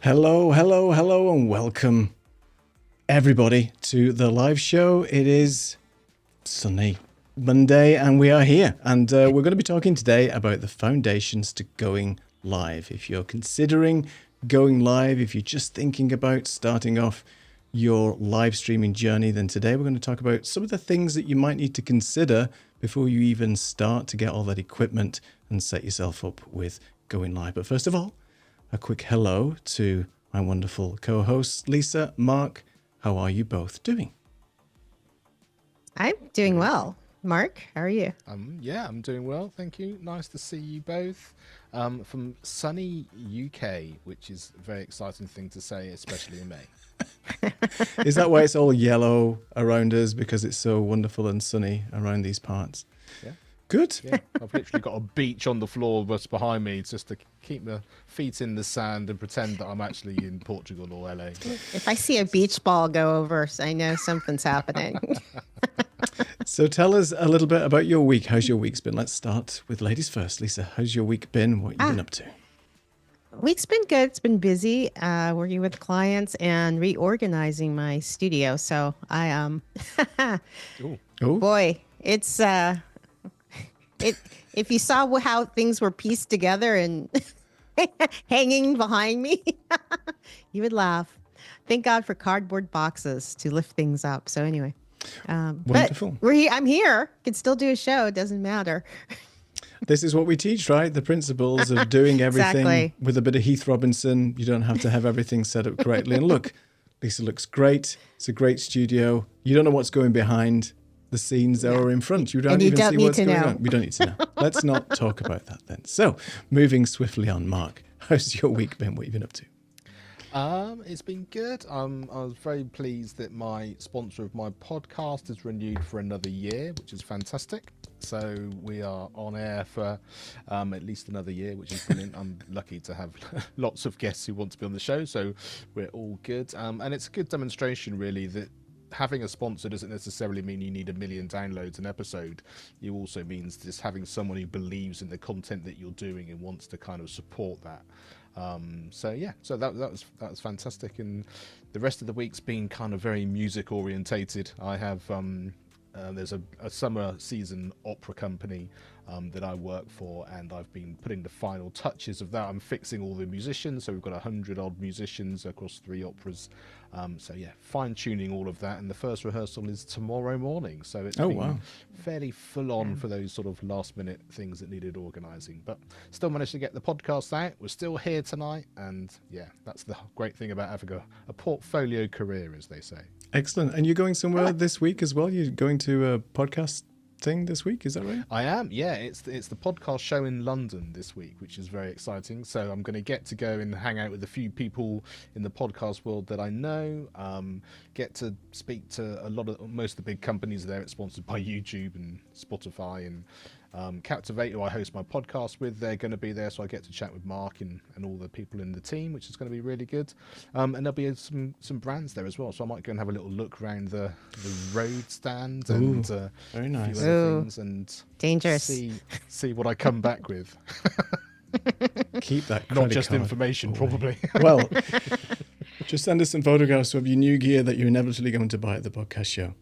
Hello, hello, hello, and welcome everybody to the live show. It is Sunday, Monday, and we are here. And we're going to be talking today about the foundations to going live. If you're considering going live, if you're just thinking about starting off your live streaming journey, then today we're going to talk about some of the things that you might need to consider before you even start to get all that equipment and set yourself up with going live. But first of all, a quick hello to my wonderful co-hosts, Lisa, Mark. How are you both doing? I'm doing well. Mark, how are you? Yeah, I'm doing well. Thank you. Nice to see you both from sunny UK, which is a very exciting thing to say, especially in May. Is that why it's all yellow around us, because it's so wonderful and sunny around these parts? Yeah. Good. Yeah, I've literally got a beach on the floor just behind me just to keep my feet in the sand and pretend that I'm actually in Portugal or LA. If I see a beach ball go over, I know something's happening. So tell us a little bit about your week. How's your week's been? Let's start with ladies first. Lisa, how's your week been? What have you been up to? Week's been good. It's been busy working with clients and reorganizing my studio. So I boy, it's if you saw how things were pieced together and hanging behind me, you would laugh. Thank God for cardboard boxes to lift things up. So anyway, Wonderful. But I'm here. Can still do a show. It doesn't matter. This is what we teach, right? The principles of doing everything Exactly. with a bit of Heath Robinson. You don't have to have everything set up correctly. And look, Lisa looks great. It's a great studio. You don't know what's going behind the scenes that are in front. You don't even see what's going on. We don't need to know. Let's not talk about that then. So, moving swiftly on, Mark, how's your week been? What have you been up to? It's been good. I was very pleased that my sponsor of my podcast is renewed for another year, which is fantastic. So we are on air for at least another year, which is brilliant. I'm lucky to have lots of guests who want to be on the show, so we're all good. And it's a good demonstration, really, that having a sponsor doesn't necessarily mean you need 1 million downloads an episode. It also means just having someone who believes in the content that you're doing and wants to kind of support that. So that was fantastic. And the rest of the week's been kind of very music orientated. I have there's a summer season opera company that I work for, and I've been putting the final touches of that. I'm fixing all the musicians, so we've got 100 odd musicians across 3 operas. So yeah, fine tuning all of that, and the first rehearsal is tomorrow morning. So it's been fairly full on for those sort of last minute things that needed organising, but still managed to get the podcast out. We're still here tonight, and yeah, that's the great thing about having a portfolio career, as they say. Excellent. And you're going somewhere this week as well? You're going to a podcast thing this week, is that right? I am, yeah. It's the podcast show in London this week, which is very exciting. So I'm going to go and hang out with a few people in the podcast world that I know, get to speak to most of the big companies there. It's sponsored by YouTube and Spotify, and Captivate, who I host my podcast with, they're going to be there, so I get to chat with Mark and all the people in the team, which is going to be really good. And there'll be some brands there as well, so I might go and have a little look around the road stand and very nice. a few other things, and dangerous. See what I come back with. Keep that not just card information, away. probably. Well, just send us some photographs of your new gear that you're inevitably going to buy at the podcast show.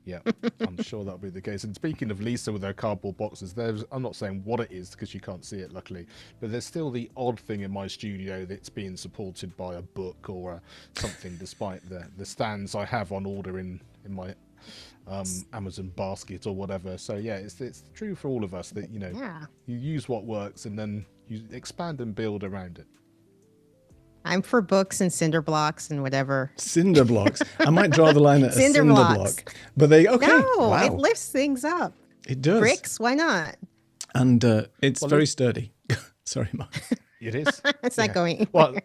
Yeah, I'm sure that'll be the case. And speaking of Lisa with her cardboard boxes, I'm not saying what it is because you can't see it, luckily, but there's still the odd thing in my studio that's being supported by a book or something, despite the stands I have on order in my Amazon basket or whatever. So yeah, it's true for all of us that, you use what works and then you expand and build around it. I'm for books and cinder blocks and whatever. Cinder blocks. I might draw the line at a Cinder cinder blocks. block. But okay. No, it Wow. lifts things up. It does. Bricks, why not? And it's very sturdy. Sorry, Mark. It is. It's not going anywhere. Well,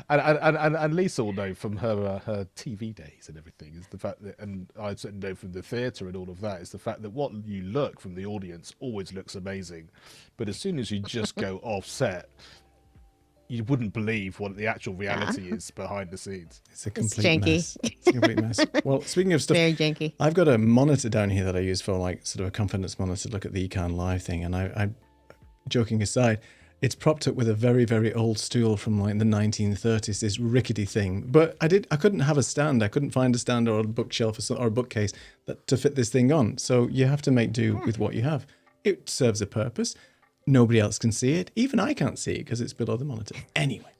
and Lisa will know from her TV days and everything is the fact that, and I certainly know from the theatre and all of that, is the fact that what you look from the audience always looks amazing, but as soon as you just go offset, you wouldn't believe what the actual reality is behind the scenes. It's a complete janky. mess. It's a complete mess. Well, speaking of stuff, Very janky. I've got a monitor down here that I use for like sort of a confidence monitor to look at the Econ Live thing. And I joking aside, it's propped up with a very, very old stool from like the 1930s, this rickety thing. But I couldn't have a stand. I couldn't find a stand or a bookshelf or a bookcase to fit this thing on. So you have to make do with what you have. It serves a purpose. Nobody else can see it. Even I can't see it because it's below the monitor. Anyway,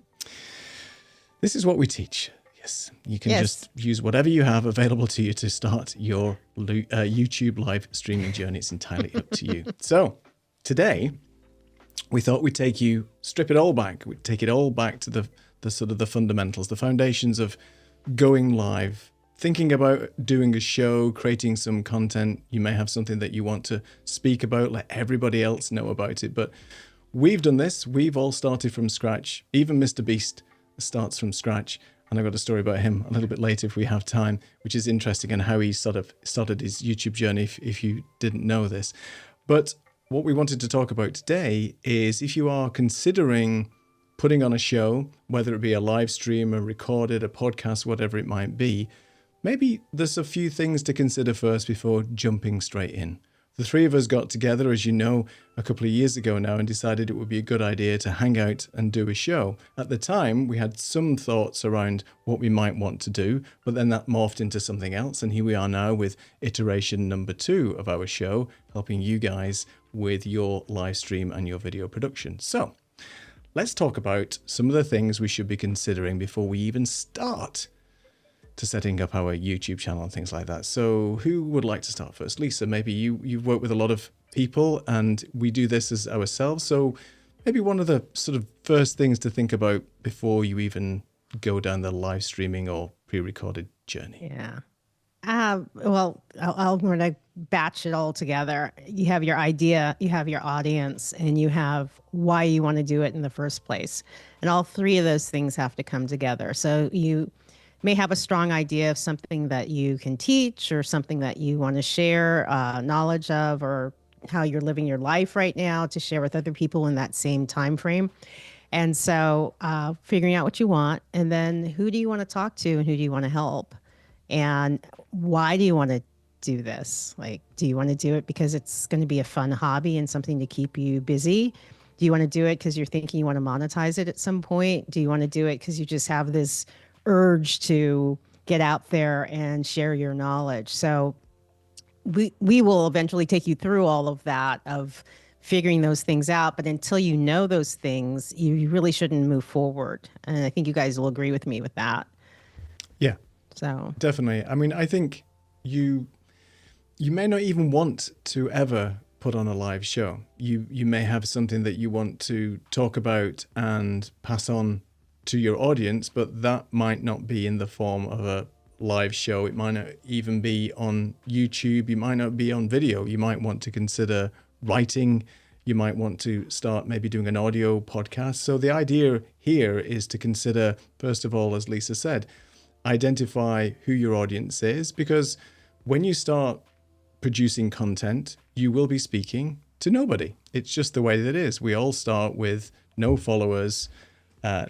this is what we teach. Yes, you can just use whatever you have available to you to start your YouTube live streaming journey. It's entirely up to you. So today, we thought we'd strip it all back. We'd take it all back to the sort of the fundamentals, the foundations of going live, thinking about doing a show, creating some content. You may have something that you want to speak about, let everybody else know about it. But we've done this. We've all started from scratch. Even Mr. Beast starts from scratch. And I've got a story about him a little bit later if we have time, which is interesting, and how he sort of started his YouTube journey, if you didn't know this. But what we wanted to talk about today is if you are considering putting on a show, whether it be a live stream, a recorded, a podcast, whatever it might be, maybe there's a few things to consider first before jumping straight in. The three of us got together, as you know, a couple of years ago now and decided it would be a good idea to hang out and do a show. At the time, we had some thoughts around what we might want to do, but then that morphed into something else. And here we are now with iteration number 2 of our show, helping you guys with your live stream and your video production. So let's talk about some of the things we should be considering before we even start to setting up our YouTube channel and things like that. So who would like to start first? Lisa, maybe you've worked with a lot of people and we do this as ourselves. So maybe one of the sort of first things to think about before you even go down the live streaming or pre-recorded journey. Yeah. Well, I'm going to batch it all together. You have your idea, you have your audience, and you have why you want to do it in the first place. And all three of those things have to come together. So you may have a strong idea of something that you can teach or something that you want to share knowledge of, or how you're living your life right now to share with other people in that same time frame. And so figuring out what you want, and then who do you want to talk to and who do you want to help? And why do you want to do this? Like, do you want to do it because it's going to be a fun hobby and something to keep you busy? Do you want to do it because you're thinking you want to monetize it at some point? Do you want to do it because you just have this urge to get out there and share your knowledge? So we will eventually take you through all of that, of figuring those things out. But until you know those things, you really shouldn't move forward. And I think you guys will agree with me with that. Yeah. So definitely. I mean, I think you may not even want to ever put on a live show. You may have something that you want to talk about and pass on to your audience, but that might not be in the form of a live show. It might not even be on YouTube. You might not be on video. You might want to consider writing. You might want to start maybe doing an audio podcast. So the idea here is to consider, first of all, as Lisa said, identify who your audience is, because when you start producing content, you will be speaking to nobody. It's just the way that it is. We all start with no followers,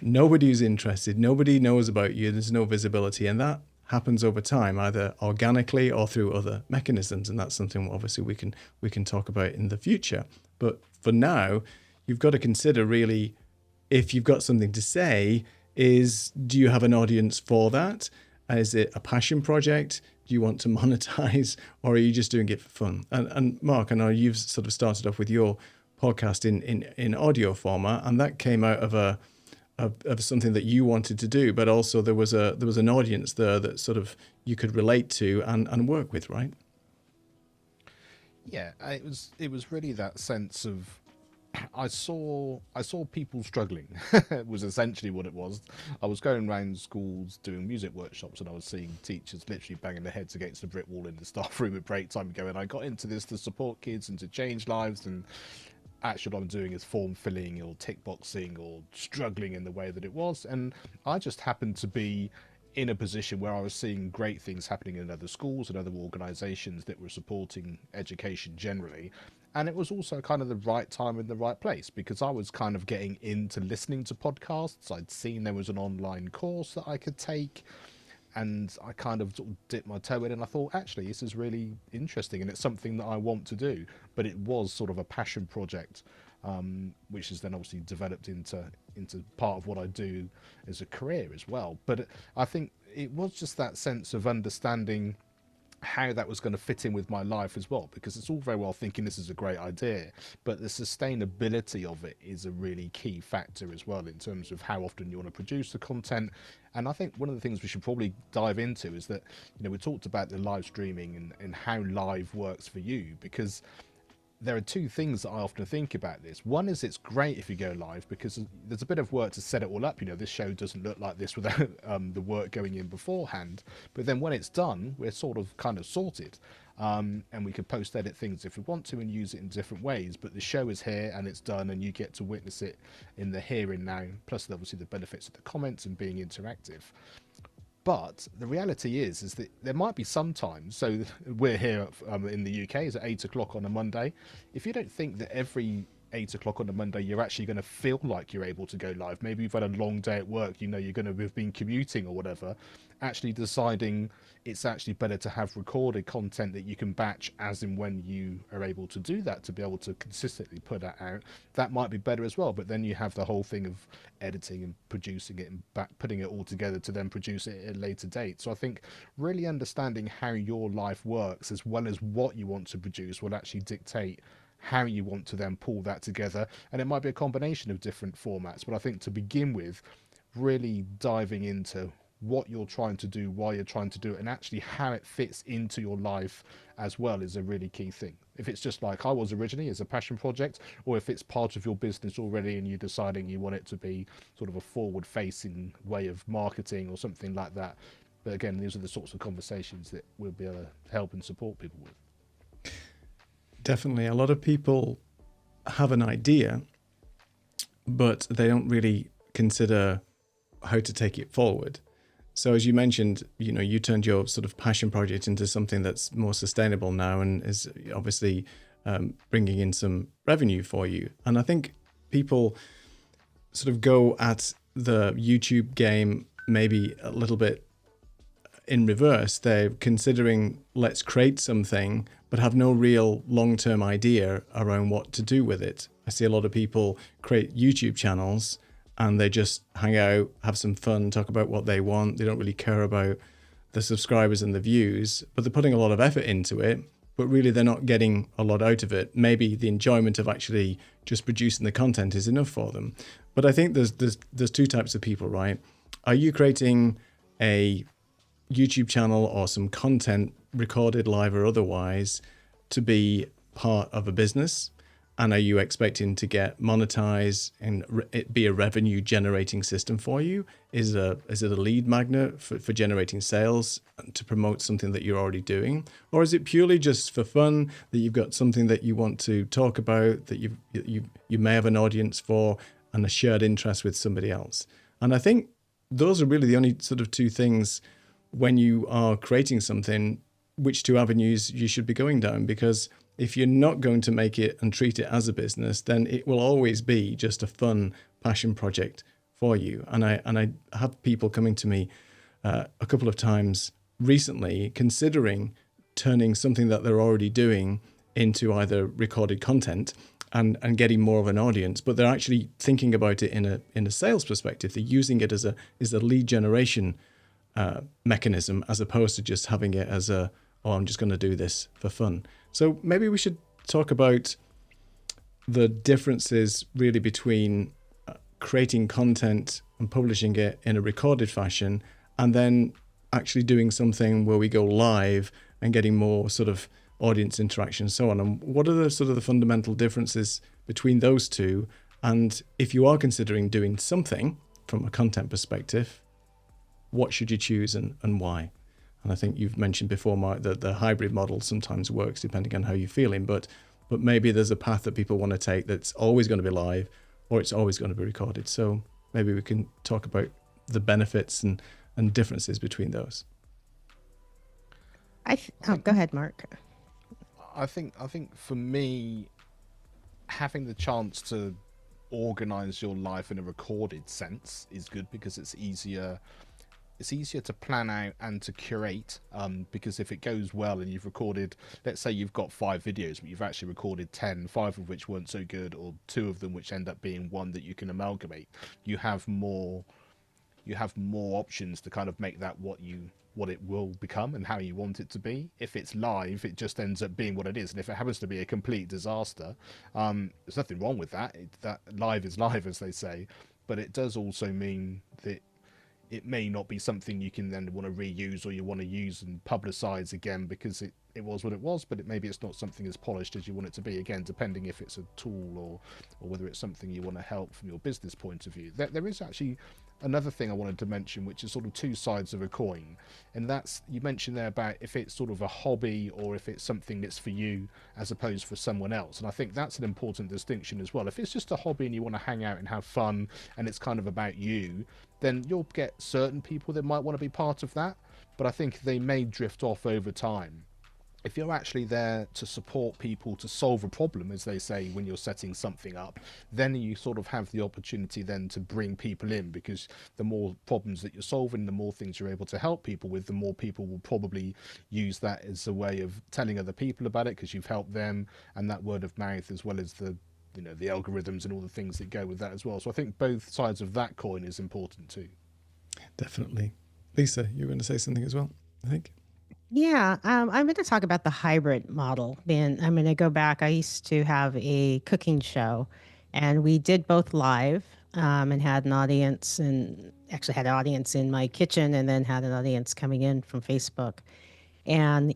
nobody who's interested, nobody knows about you, there's no visibility, and that happens over time, either organically or through other mechanisms, and that's something obviously we can talk about in the future. But for now, you've got to consider really, if you've got something to say, do you have an audience for that? Is it a passion project? Do you want to monetize, or are you just doing it for fun? And Mark, I know you've sort of started off with your podcast in audio format, and that came out of something that you wanted to do, but also there was an audience there that sort of you could relate to and work with, right? Yeah, it was really that sense of I saw people struggling was essentially what it was. I was going around schools doing music workshops, and I was seeing teachers literally banging their heads against the brick wall in the staff room at break time, going, I got into this to support kids and to change lives, and actually what I'm doing is form filling or tick boxing or struggling in the way that it was. And I just happened to be in a position where I was seeing great things happening in other schools and other organisations that were supporting education generally. And it was also kind of the right time in the right place, because I was kind of getting into listening to podcasts. I'd seen there was an online course that I could take, and I kind of sort of dipped my toe in, and I thought, actually, this is really interesting, and it's something that I want to do. But it was sort of a passion project, which has then obviously developed into part of what I do as a career as well. But I think it was just that sense of understanding how that was going to fit in with my life as well, because it's all very well thinking this is a great idea, but the sustainability of it is a really key factor as well, in terms of how often you want to produce the content. And I think one of the things we should probably dive into is that, we talked about the live streaming and how live works for you, because there are two things that I often think about this. One is, it's great if you go live, because there's a bit of work to set it all up. This show doesn't look like this without the work going in beforehand. But then when it's done, we're sort of kind of sorted. And we can post edit things if we want to and use it in different ways. But the show is here and it's done, and you get to witness it in the here and now. Plus, obviously, the benefits of the comments and being interactive. But the reality is that there might be some times, so we're here in the UK, it's at 8 o'clock on a Monday. If you don't think that every 8 o'clock on a Monday you're actually going to feel like you're able to go live, maybe you've had a long day at work, you're going to have been commuting or whatever, actually deciding it's actually better to have recorded content that you can batch as and when you are able to do that, to be able to consistently put that out, that might be better as well. But then you have the whole thing of editing and producing it and putting it all together to then produce it at a later date. So I think really understanding how your life works, as well as what you want to produce, will actually dictate how you want to then pull that together. And it might be a combination of different formats, but I think to begin with, really diving into what you're trying to do, why you're trying to do it, and actually how it fits into your life as well, is a really key thing. If it's just like I was originally, as a passion project, or if it's part of your business already and you're deciding you want it to be sort of a forward facing way of marketing or something like that. But again, these are the sorts of conversations that we'll be able to help and support people with. Definitely. A lot of people have an idea, but they don't really consider how to take it forward. So as you mentioned, you turned your sort of passion project into something that's more sustainable now, and is obviously bringing in some revenue for you. And I think people sort of go at the YouTube game maybe a little bit in reverse. They're considering, let's create something, but have no real long-term idea around what to do with it. I see a lot of people create YouTube channels and they just hang out, have some fun, talk about what they want. They don't really care about the subscribers and the views, but they're putting a lot of effort into it, but really they're not getting a lot out of it. Maybe the enjoyment of actually just producing the content is enough for them. But I think there's two types of people, right? Are you creating a YouTube channel or some content, recorded live or otherwise, to be part of a business? And are you expecting to get monetized and it be a revenue generating system for you? Is it a lead magnet for generating sales to promote something that you're already doing? Or is it purely just for fun, that you've got something that you want to talk about, that you may have an audience for, and a shared interest with somebody else? And I think those are really the only sort of two things when you are creating something, which two avenues you should be going down. Because if you're not going to make it and treat it as a business, then it will always be just a fun passion project for you. And I have people coming to me a couple of times recently, considering turning something that they're already doing into either recorded content and getting more of an audience, but they're actually thinking about it in a sales perspective. They're using it as a lead generation mechanism, as opposed to just having it as I'm just going to do this for fun. So maybe we should talk about the differences really between creating content and publishing it in a recorded fashion, and then actually doing something where we go live and getting more sort of audience interaction and so on. And what are the sort of the fundamental differences between those two? And if you are considering doing something from a content perspective, what should you choose and why? And I think you've mentioned before, Mark, that the hybrid model sometimes works depending on how you're feeling, but maybe there's a path that people want to take that's always going to be live or it's always going to be recorded. So maybe we can talk about the benefits and differences between those. Go ahead, Mark. I think for me, having the chance to organize your life in a recorded sense is good, because it's easier to plan out and to curate, because if it goes well and you've recorded, let's say you've got 5 videos but you've actually recorded 10, 5 of which weren't so good, or 2 of them which end up being one that you can amalgamate, you have more options to kind of make that what it will become and how you want it to be. If it's live, it just ends up being what it is, and if it happens to be a complete disaster, there's nothing wrong with that. That live is live, as they say, but it does also mean that it may not be something you can then want to reuse or you want to use and publicize again, because it was what it was, but maybe it's not something as polished as you want it to be, again, depending if it's a tool or whether it's something you want to help from your business point of view. There is actually another thing I wanted to mention, which is sort of 2 sides of a coin, and that's, you mentioned there about if it's sort of a hobby or if it's something that's for you as opposed for someone else, and I think that's an important distinction as well. If it's just a hobby and you want to hang out and have fun and it's kind of about you, then you'll get certain people that might want to be part of that, but I think they may drift off over time. If you're actually there to support people to solve a problem, as they say, when you're setting something up, then you sort of have the opportunity then to bring people in, because the more problems that you're solving, the more things you're able to help people with, the more people will probably use that as a way of telling other people about it, because you've helped them, and that word of mouth, as well as the algorithms and all the things that go with that as well. So I think both sides of that coin is important too. Definitely. Lisa, you were going to say something as well, I think. Yeah, I'm going to talk about the hybrid model. And I'm going to go back. I used to have a cooking show, and we did both live, and had an audience, and actually had an audience in my kitchen, and then had an audience coming in from Facebook. And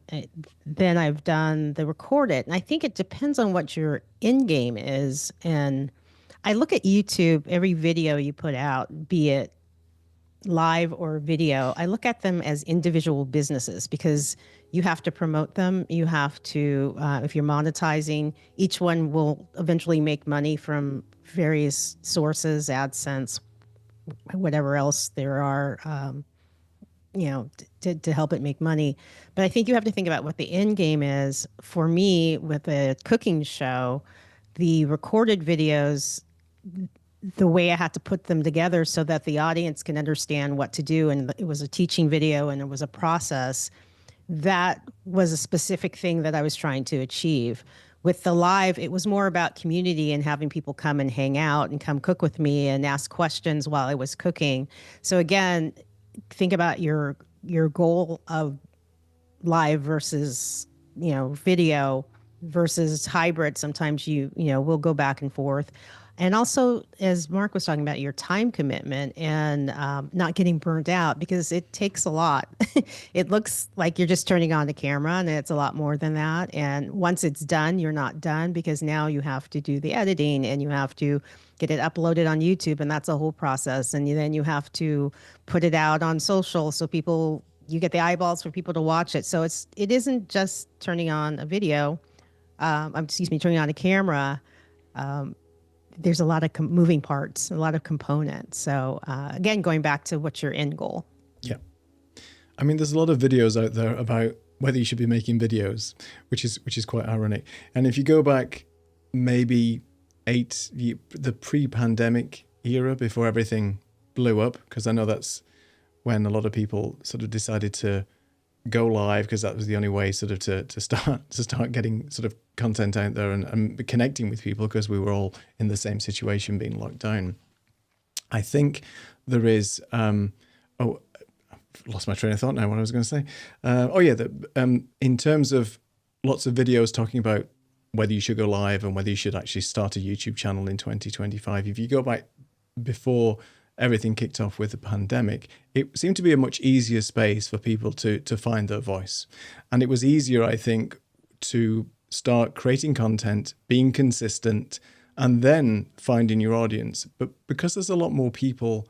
then I've done the recorded. And I think it depends on what your end game is. And I look at YouTube, every video you put out, be it live or video, I look at them as individual businesses, because you have to promote them. You have to, if you're monetizing, each one will eventually make money from various sources, AdSense, whatever else there are, to help it make money. But I think you have to think about what the end game is. For me, with a cooking show, the recorded videos, the way I had to put them together so that the audience can understand what to do, and it was a teaching video and it was a process, that was a specific thing that I was trying to achieve. With the live, it was more about community and having people come and hang out and come cook with me and ask questions while I was cooking. So again, think about your goal of live versus video versus hybrid. Sometimes we'll go back and forth. And also, as Mark was talking about, your time commitment and not getting burnt out, because it takes a lot. It looks like you're just turning on the camera, and it's a lot more than that. And once it's done, you're not done, because now you have to do the editing and you have to get it uploaded on YouTube, and that's a whole process. And then you have to put it out on social so you get the eyeballs for people to watch it. So it isn't just turning on a video, turning on a camera. There's a lot of moving parts, a lot of components. So again, going back to what's your end goal. Yeah. I mean, there's a lot of videos out there about whether you should be making videos, which is quite ironic. And if you go back maybe the pre-pandemic era, before everything blew up, because I know that's when a lot of people sort of decided to go live, because that was the only way sort of to start getting sort of content out there and connecting with people, because we were all in the same situation, being locked down. I think there is I've lost my train of thought now, what I was going to say. In terms of lots of videos talking about whether you should go live and whether you should actually start a YouTube channel in 2025, if you go back before everything kicked off with the pandemic, it seemed to be a much easier space for people to find their voice. And it was easier, I think, to start creating content, being consistent, and then finding your audience. But because there's a lot more people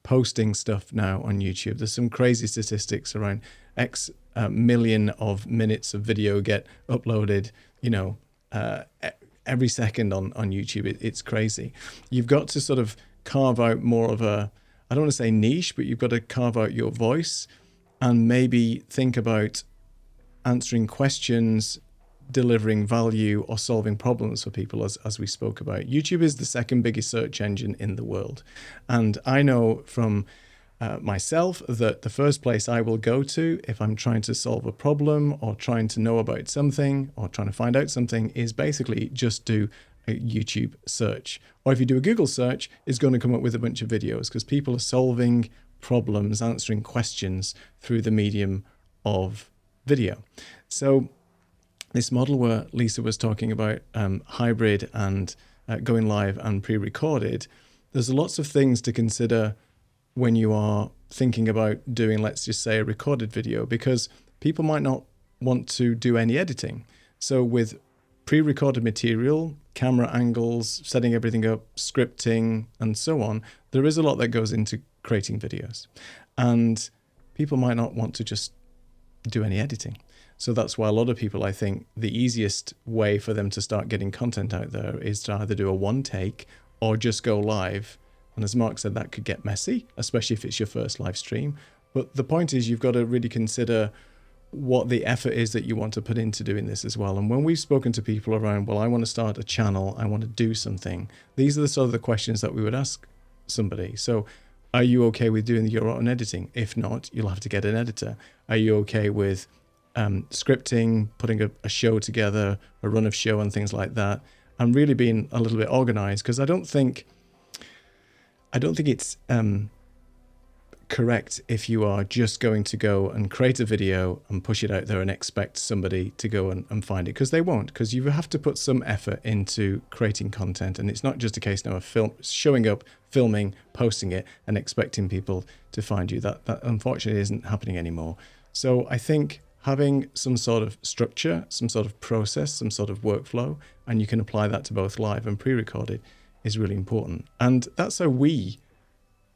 posting stuff now on YouTube, there's some crazy statistics around X million of minutes of video get uploaded, every second on YouTube. It's crazy. You've got to sort of carve out more of a, I don't want to say niche, but you've got to carve out your voice and maybe think about answering questions, delivering value, or solving problems for people, as we spoke about. YouTube is the second biggest search engine in the world. And I know from myself that the first place I will go to if I'm trying to solve a problem or trying to know about something or trying to find out something is basically just do a YouTube search. Or if you do a Google search, it's going to come up with a bunch of videos because people are solving problems, answering questions through the medium of video. So this model where Lisa was talking about hybrid and going live and pre-recorded, there's lots of things to consider when you are thinking about doing, let's just say, a recorded video, because people might not want to do any editing. So with pre-recorded material, camera angles, setting everything up, scripting, and so on, there is a lot that goes into creating videos. And people might not want to just do any editing. So that's why a lot of people, I think, the easiest way for them to start getting content out there is to either do a one take or just go live. And as Mark said, that could get messy, especially if it's your first live stream. But the point is you've got to really consider what the effort is that you want to put into doing this as well. And when we've spoken to people around, well, I want to start a channel, I want to do something, these are the sort of the questions that we would ask somebody. So are you okay with doing your own editing? If not, you'll have to get an editor. Are you okay with scripting, putting a show together, a run of show and things like that, and really being a little bit organized? Because I don't think it's correct if you are just going to go and create a video and push it out there and expect somebody to go and find it, because they won't, because you have to put some effort into creating content. And it's not just a case now of showing up, filming, posting it and expecting people to find you. That unfortunately isn't happening anymore. So I think having some sort of structure, some sort of process, some sort of workflow, and you can apply that to both live and pre-recorded, is really important. And that's how we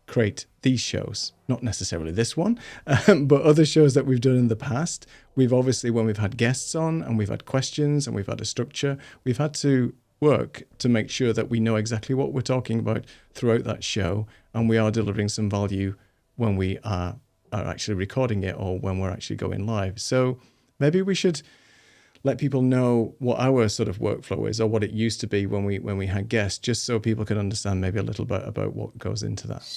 create these shows, not necessarily this one, but other shows that we've done in the past. We've obviously, when we've had guests on and we've had questions and we've had a structure, we've had to work to make sure that we know exactly what we're talking about throughout that show, and we are delivering some value when we are actually recording it or when we're actually going live. So maybe we should let people know what our sort of workflow is, or what it used to be when we had guests, just so people can understand maybe a little bit about what goes into that.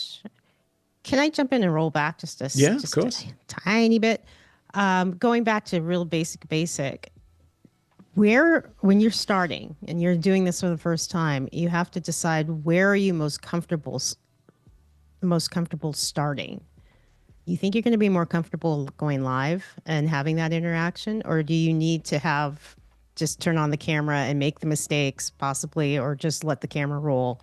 Can I jump in and roll back just of course. a tiny bit? Going back to real basic, when you're starting and you're doing this for the first time, you have to decide where are you most comfortable starting. You think you're going to be more comfortable going live and having that interaction, or do you need to just turn on the camera and make the mistakes possibly, or just let the camera roll?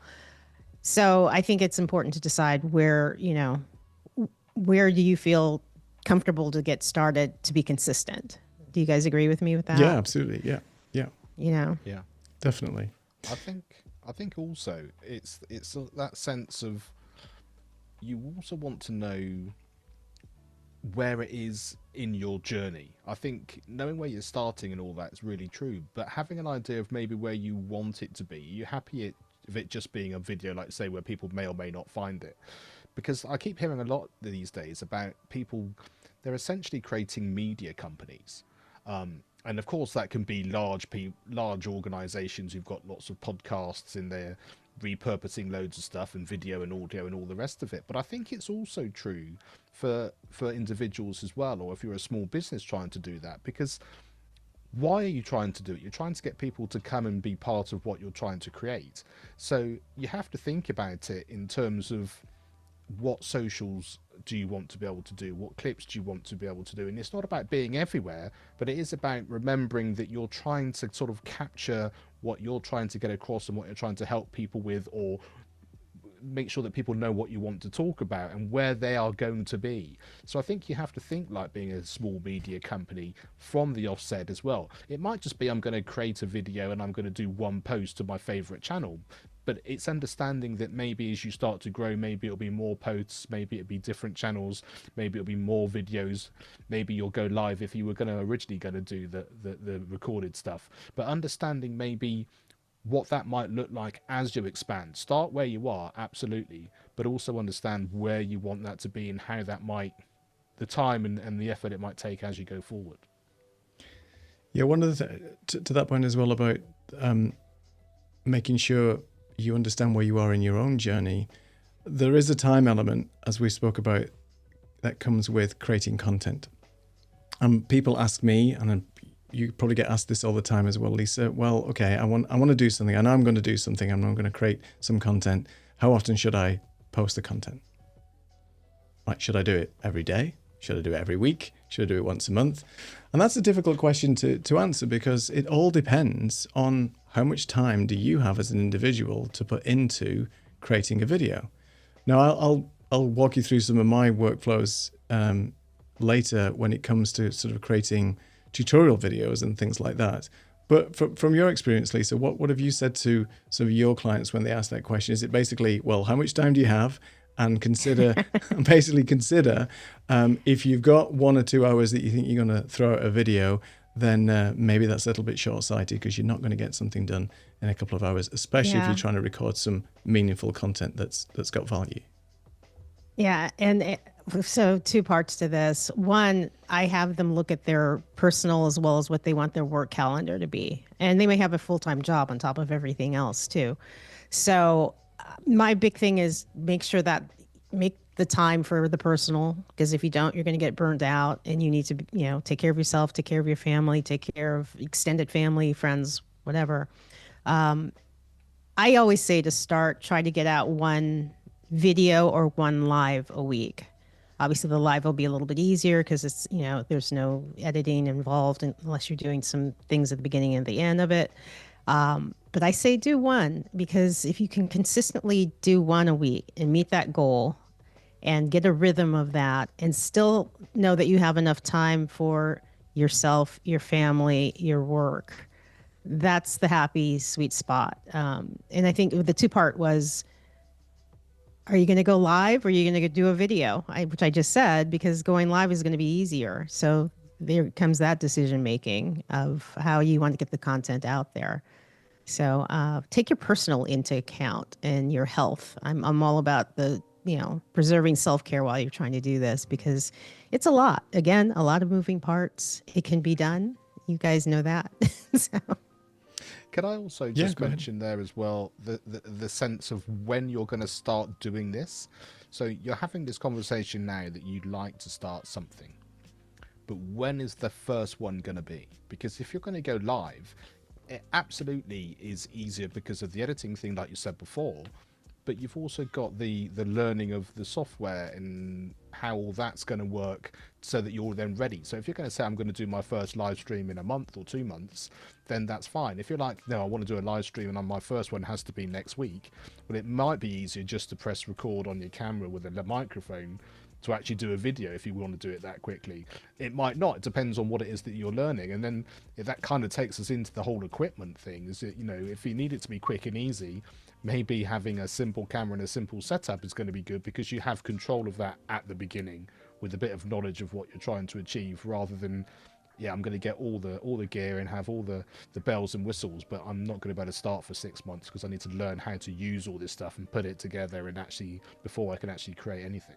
So I think it's important to decide where do you feel comfortable to get started to be consistent. Do you guys agree with me with that? Yeah, absolutely. Yeah. Yeah, Definitely. I think also it's that sense of, you also want to know where it is in your journey. I think knowing where you're starting and all that is really true, but having an idea of maybe where you want it to be. Are you happy of it just being a video, like say, where people may or may not find it? Because I keep hearing a lot these days about people, they're essentially creating media companies. And of course that can be large organizations who've got lots of podcasts in there, repurposing loads of stuff and video and audio and all the rest of it. But I think it's also true for individuals as well, or if you're a small business trying to do that, because why are you trying to do it? You're trying to get people to come and be part of what you're trying to create. So you have to think about it in terms of, what socials do you want to be able to do? What clips do you want to be able to do? And it's not about being everywhere, but it is about remembering that you're trying to sort of capture what you're trying to get across and what you're trying to help people with, or make sure that people know what you want to talk about and where they are going to be. So I think you have to think like being a small media company from the offset as well. It might just be, I'm going to create a video and I'm going to do one post to my favorite channel. But it's understanding that maybe as you start to grow, maybe it'll be more posts, maybe it'll be different channels, maybe it'll be more videos, maybe you'll go live if you were going to originally going to do the recorded stuff. But understanding maybe what that might look like as you expand. Start where you are, absolutely, but also understand where you want that to be and how that might, the time and the effort it might take as you go forward. Yeah, one of the to that point as well about making sure you understand where you are in your own journey. There is a time element, as we spoke about, that comes with creating content. People ask me, and you probably get asked this all the time as well, Lisa. Well, okay, I want to do something. I know I'm going to do something. I'm going to create some content. How often should I post the content? Like, should I do it every day? Should I do it every week? Should I do it once a month? And that's a difficult question to answer, because it all depends on how much time do you have as an individual to put into creating a video. Now, I'll walk you through some of my workflows later when it comes to sort of creating tutorial videos and things like that. But from your experience, Lisa, what have you said to sort of your clients when they ask that question? Is it basically, well, how much time do you have? And consider, if you've got 1 or 2 hours that you think you're going to throw out a video, then maybe that's a little bit short-sighted, because you're not going to get something done in a couple of hours, especially if you're trying to record some meaningful content that's got value. Yeah, and so 2 parts to this. One, I have them look at their personal as well as what they want their work calendar to be. And they may have a full-time job on top of everything else too. So my big thing is make the time for the personal, because if you don't, you're going to get burned out, and you need to, take care of yourself, take care of your family, take care of extended family, friends, whatever. I always say to start, try to get out 1 video or 1 live a week. Obviously the live will be a little bit easier because it's, there's no editing involved unless you're doing some things at the beginning and the end of it. But I say do 1, because if you can consistently do 1 a week and meet that goal and get a rhythm of that, and still know that you have enough time for yourself, your family, your work, that's the happy, sweet spot. And I think the 2-part was, are you going to go live or are you going to do a video? Which I just said, because going live is going to be easier. So there comes that decision making of how you want to get the content out there. So take your personal into account and your health. I'm all about the, preserving self-care while you're trying to do this, because it's a lot. Again, a lot of moving parts. It can be done. You guys know that. So. Can I also just mention there as well the sense of when you're going to start doing this? So you're having this conversation now that you'd like to start something, but when is the first one going to be? Because if you're going to go live, it absolutely is easier because of the editing thing, like you said before, but you've also got the learning of the software and how all that's going to work so that you're then ready. So if you're going to say, I'm going to do my first live stream in a month or 2 months, then that's fine. If you're like, no, I want to do a live stream and my first one has to be next week, well, it might be easier just to press record on your camera with a microphone to actually do a video if you want to do it that quickly. It might not. It depends on what it is that you're learning. And then if that kind of takes us into the whole equipment thing, is it, if you need it to be quick and easy, maybe having a simple camera and a simple setup is going to be good, because you have control of that at the beginning with a bit of knowledge of what you're trying to achieve, rather than, I'm going to get all the gear and have all the bells and whistles, but I'm not going to be able to start for 6 months because I need to learn how to use all this stuff and put it together and actually, before I can actually create anything.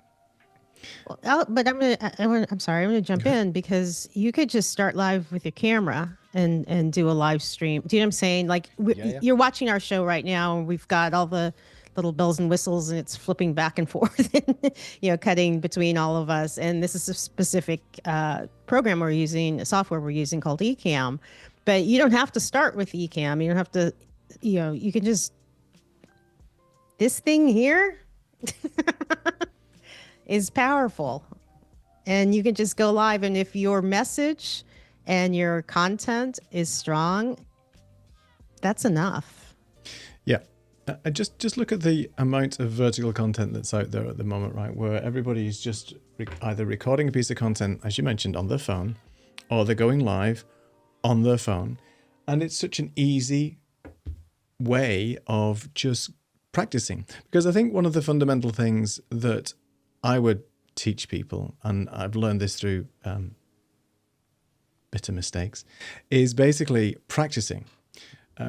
Well, but I'm gonna jump in, because you could just start live with your camera and do a live stream. Do you know what I'm saying? Like you're watching our show right now, and we've got all the little bells and whistles, and it's flipping back and forth, and, cutting between all of us. And this is a specific program we're using, a software we're using called Ecamm. But you don't have to start with Ecamm. You don't have to, you can just, this thing here is powerful, and you can just go live. And if your message and your content is strong, that's enough. Yeah. Just look at the amount of vertical content that's out there at the moment, right? Where everybody is just either recording a piece of content, as you mentioned, on their phone, or they're going live on their phone. And it's such an easy way of just practicing. Because I think one of the fundamental things that I would teach people, and I've learned this through bitter mistakes, is basically practicing.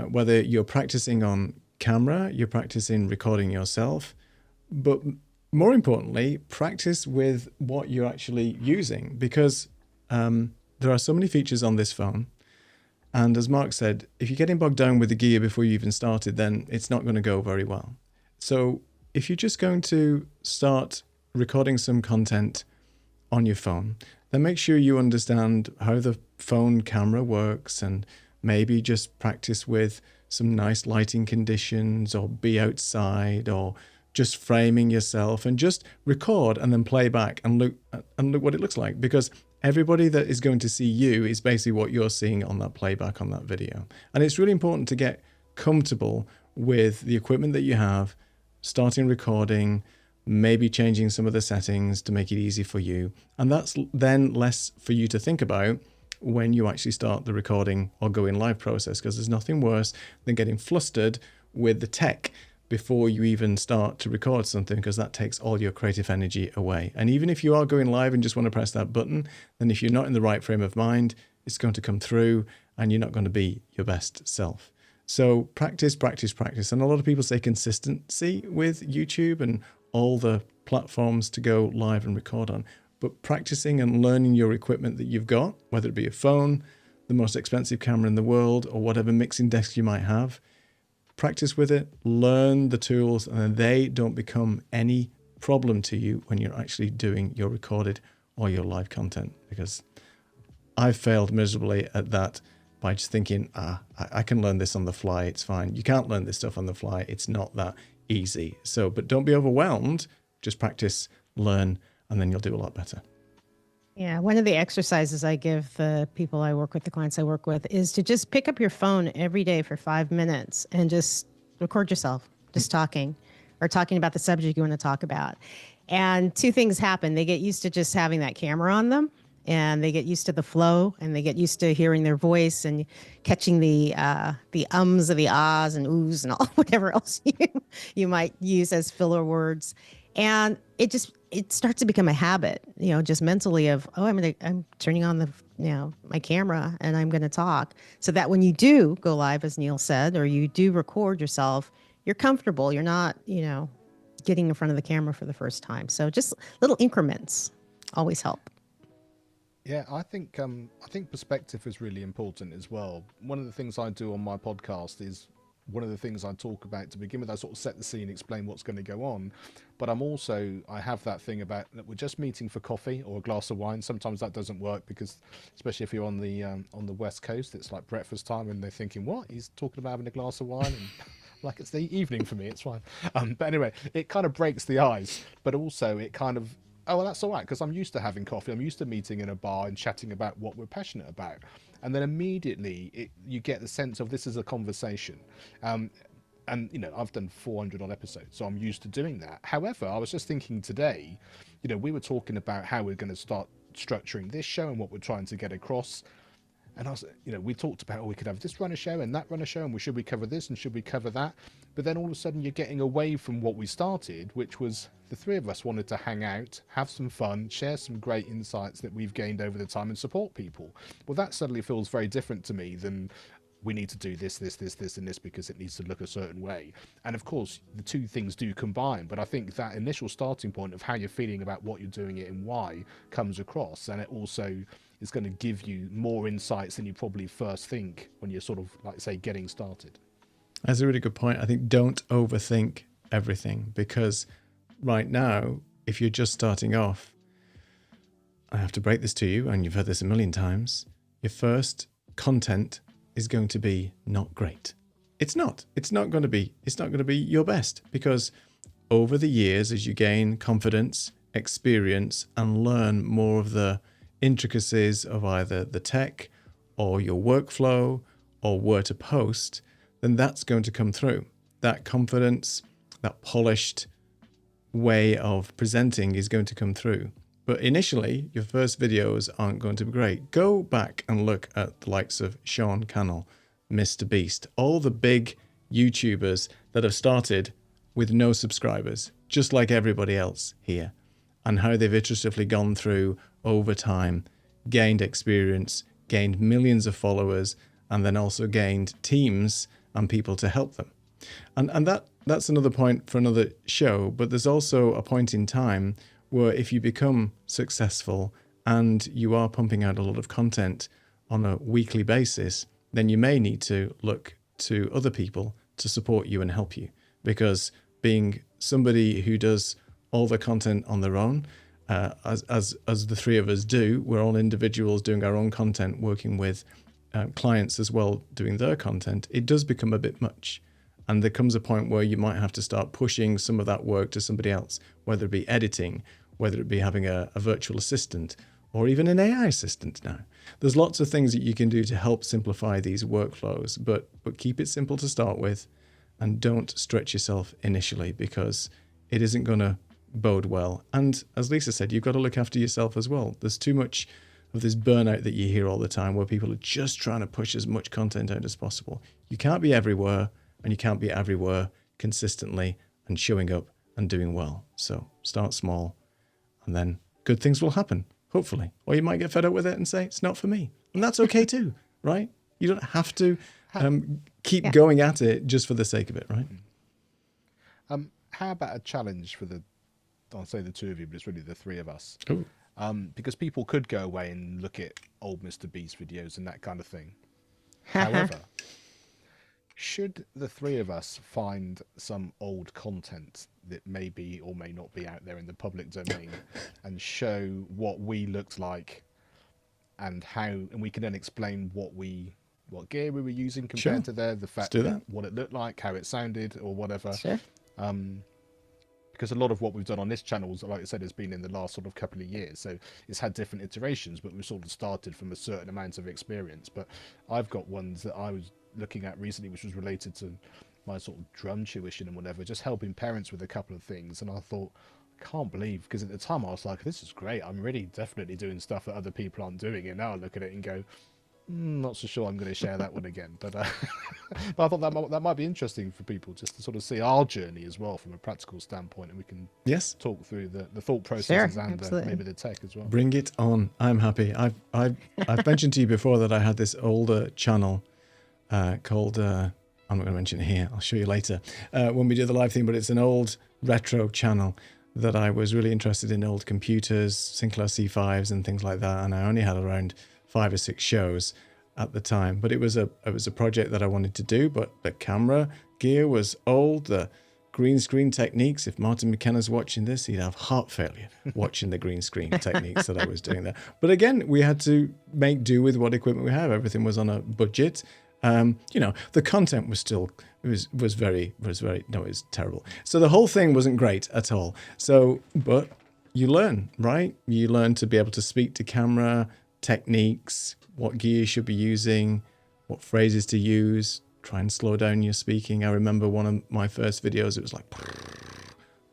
Whether you're practicing on camera, you're practicing recording yourself, but more importantly, practice with what you're actually using, because there are so many features on this phone. And as Mark said, if you're getting bogged down with the gear before you even started, then it's not going to go very well. So if you're just going to start recording some content on your phone, then make sure you understand how the phone camera works, and maybe just practice with some nice lighting conditions, or be outside, or just framing yourself, and just record and then play back and look what it looks like, because everybody that is going to see you is basically what you're seeing on that playback on that video. And it's really important to get comfortable with the equipment that you have, starting recording, maybe changing some of the settings to make it easy for you. And that's then less for you to think about when you actually start the recording or going live process, because there's nothing worse than getting flustered with the tech before you even start to record something, because that takes all your creative energy away. And even if you are going live and just want to press that button, then if you're not in the right frame of mind, it's going to come through and you're not going to be your best self. So practice, practice, practice. And a lot of people say consistency with YouTube and all the platforms to go live and record on. But practicing and learning your equipment that you've got, whether it be a phone, the most expensive camera in the world, or whatever mixing desk you might have, practice with it, learn the tools, and then they don't become any problem to you when you're actually doing your recorded or your live content. Because I've failed miserably at that by just thinking, I can learn this on the fly, it's fine. You can't learn this stuff on the fly, it's not that easy. So, but don't be overwhelmed, just practice, learn, and then you'll do a lot better. Yeah, one of the exercises I give the people I work with, the clients I work with, is to just pick up your phone every day for 5 minutes and just record yourself just talking, or talking about the subject you want to talk about. And two things happen. They get used to just having that camera on them, and they get used to the flow, and they get used to hearing their voice and catching the ums or the ahs and oohs and all whatever else you might use as filler words. And it starts to become a habit, just mentally of, I'm turning on my camera and I'm going to talk, so that when you do go live, as Neil said, or you do record yourself, you're comfortable. You're not, getting in front of the camera for the first time. So just little increments always help. Yeah, I think perspective is really important as well. One of the things I do on my podcast is, one of the things I talk about to begin with, I sort of set the scene, explain what's going to go on. But I have that thing about that we're just meeting for coffee or a glass of wine. Sometimes that doesn't work, because especially if you're on the West Coast, it's like breakfast time and they're thinking, what? He's talking about having a glass of wine? And like, it's the evening for me, it's fine. But anyway, it kind of breaks the ice, but also it kind of, oh, well, that's all right, because I'm used to having coffee. I'm used to meeting in a bar and chatting about what we're passionate about. And then immediately you get the sense of this is a conversation. And, I've done 400 odd episodes, so I'm used to doing that. However, I was just thinking today, we were talking about how we're going to start structuring this show and what we're trying to get across. And I was, we talked about, we could have this run a show and that run a show, and should we cover this and should we cover that? But then all of a sudden you're getting away from what we started, which was the three of us wanted to hang out, have some fun, share some great insights that we've gained over the time, and support people. Well, that suddenly feels very different to me than we need to do this, and this because it needs to look a certain way. And of course, the two things do combine, but I think that initial starting point of how you're feeling about what you're doing it and why comes across, and it also is going to give you more insights than you probably first think when you're sort of, like, say, getting started. That's a really good point. I think don't overthink everything, because right now, if you're just starting off, I have to break this to you, and you've heard this a million times, your first content is going to be not great. It's not going to be your best, because over the years, as you gain confidence, experience, and learn more of the intricacies of either the tech or your workflow or where to post, then that's going to come through. that confidence, that polished way of presenting is going to come through. But initially, your first videos aren't going to be great. Go back and look at the likes of Sean Cannell, Mr. Beast, all the big YouTubers that have started with no subscribers, just like everybody else here, and how they've iteratively gone through over time, gained experience, gained millions of followers, and then also gained teams and people to help them. And that's another point for another show, but there's also a point in time where if you become successful and you are pumping out a lot of content on a weekly basis, then you may need to look to other people to support you and help you. Because being somebody who does all the content on their own, as the three of us do, we're all individuals doing our own content, working with clients as well, doing their content, it does become a bit much. And there comes a point where you might have to start pushing some of that work to somebody else, whether it be editing, whether it be having a virtual assistant, or even an AI assistant now. There's lots of things that you can do to help simplify these workflows, but keep it simple to start with, and don't stretch yourself initially, because it isn't going to bode well. And as Lisa said, you've got to look after yourself as well. There's too much of this burnout that you hear all the time, where people are just trying to push as much content out as possible. You can't be everywhere, and you can't be everywhere consistently and showing up and doing well. So start small, and then good things will happen, hopefully. Or you might get fed up with it and say, it's not for me. And that's okay too, right? You don't have to keep going at it just for the sake of it, right? How about a challenge for I'll say the two of you, but it's really the three of us. Ooh. Because people could go away and look at old Mr. Beast videos and that kind of thing. However, should the three of us find some old content that may be or may not be out there in the public domain and show what we looked like and we can then explain what gear we were using compared to the fact that what it looked like, how it sounded, or whatever. Sure. Because a lot of what we've done on this channel, like I said, has been in the last sort of couple of years. So it's had different iterations, but we've sort of started from a certain amount of experience. But I've got ones that I was looking at recently, which was related to my sort of drum tuition and whatever, just helping parents with a couple of things. And I thought, I can't believe, because at the time I was like, this is great. I'm really definitely doing stuff that other people aren't doing. And now I look at it and go, not so sure I'm going to share that one again. But I thought that might be interesting for people, just to sort of see our journey as well from a practical standpoint, and we can talk through the thought processes and maybe the tech as well. Bring it on. I'm happy. I've mentioned to you before that I had this older channel called I'm not going to mention it here, I'll show you later when we do the live thing, but it's an old retro channel that I was really interested in, old computers, Sinclair C5s and things like that, and I only had around 5 or 6 shows at the time, but it was a project that I wanted to do, but the camera gear was old, the green screen techniques, if Martin McKenna's watching this, he'd have heart failure watching the green screen techniques that I was doing there. But again, we had to make do with what equipment we have. Everything was on a budget. The content was still, it was terrible. So the whole thing wasn't great at all. So, but you learn, right? You learn to be able to speak to camera, techniques, what gear you should be using, what phrases to use, try and slow down your speaking. I remember one of my first videos, it was like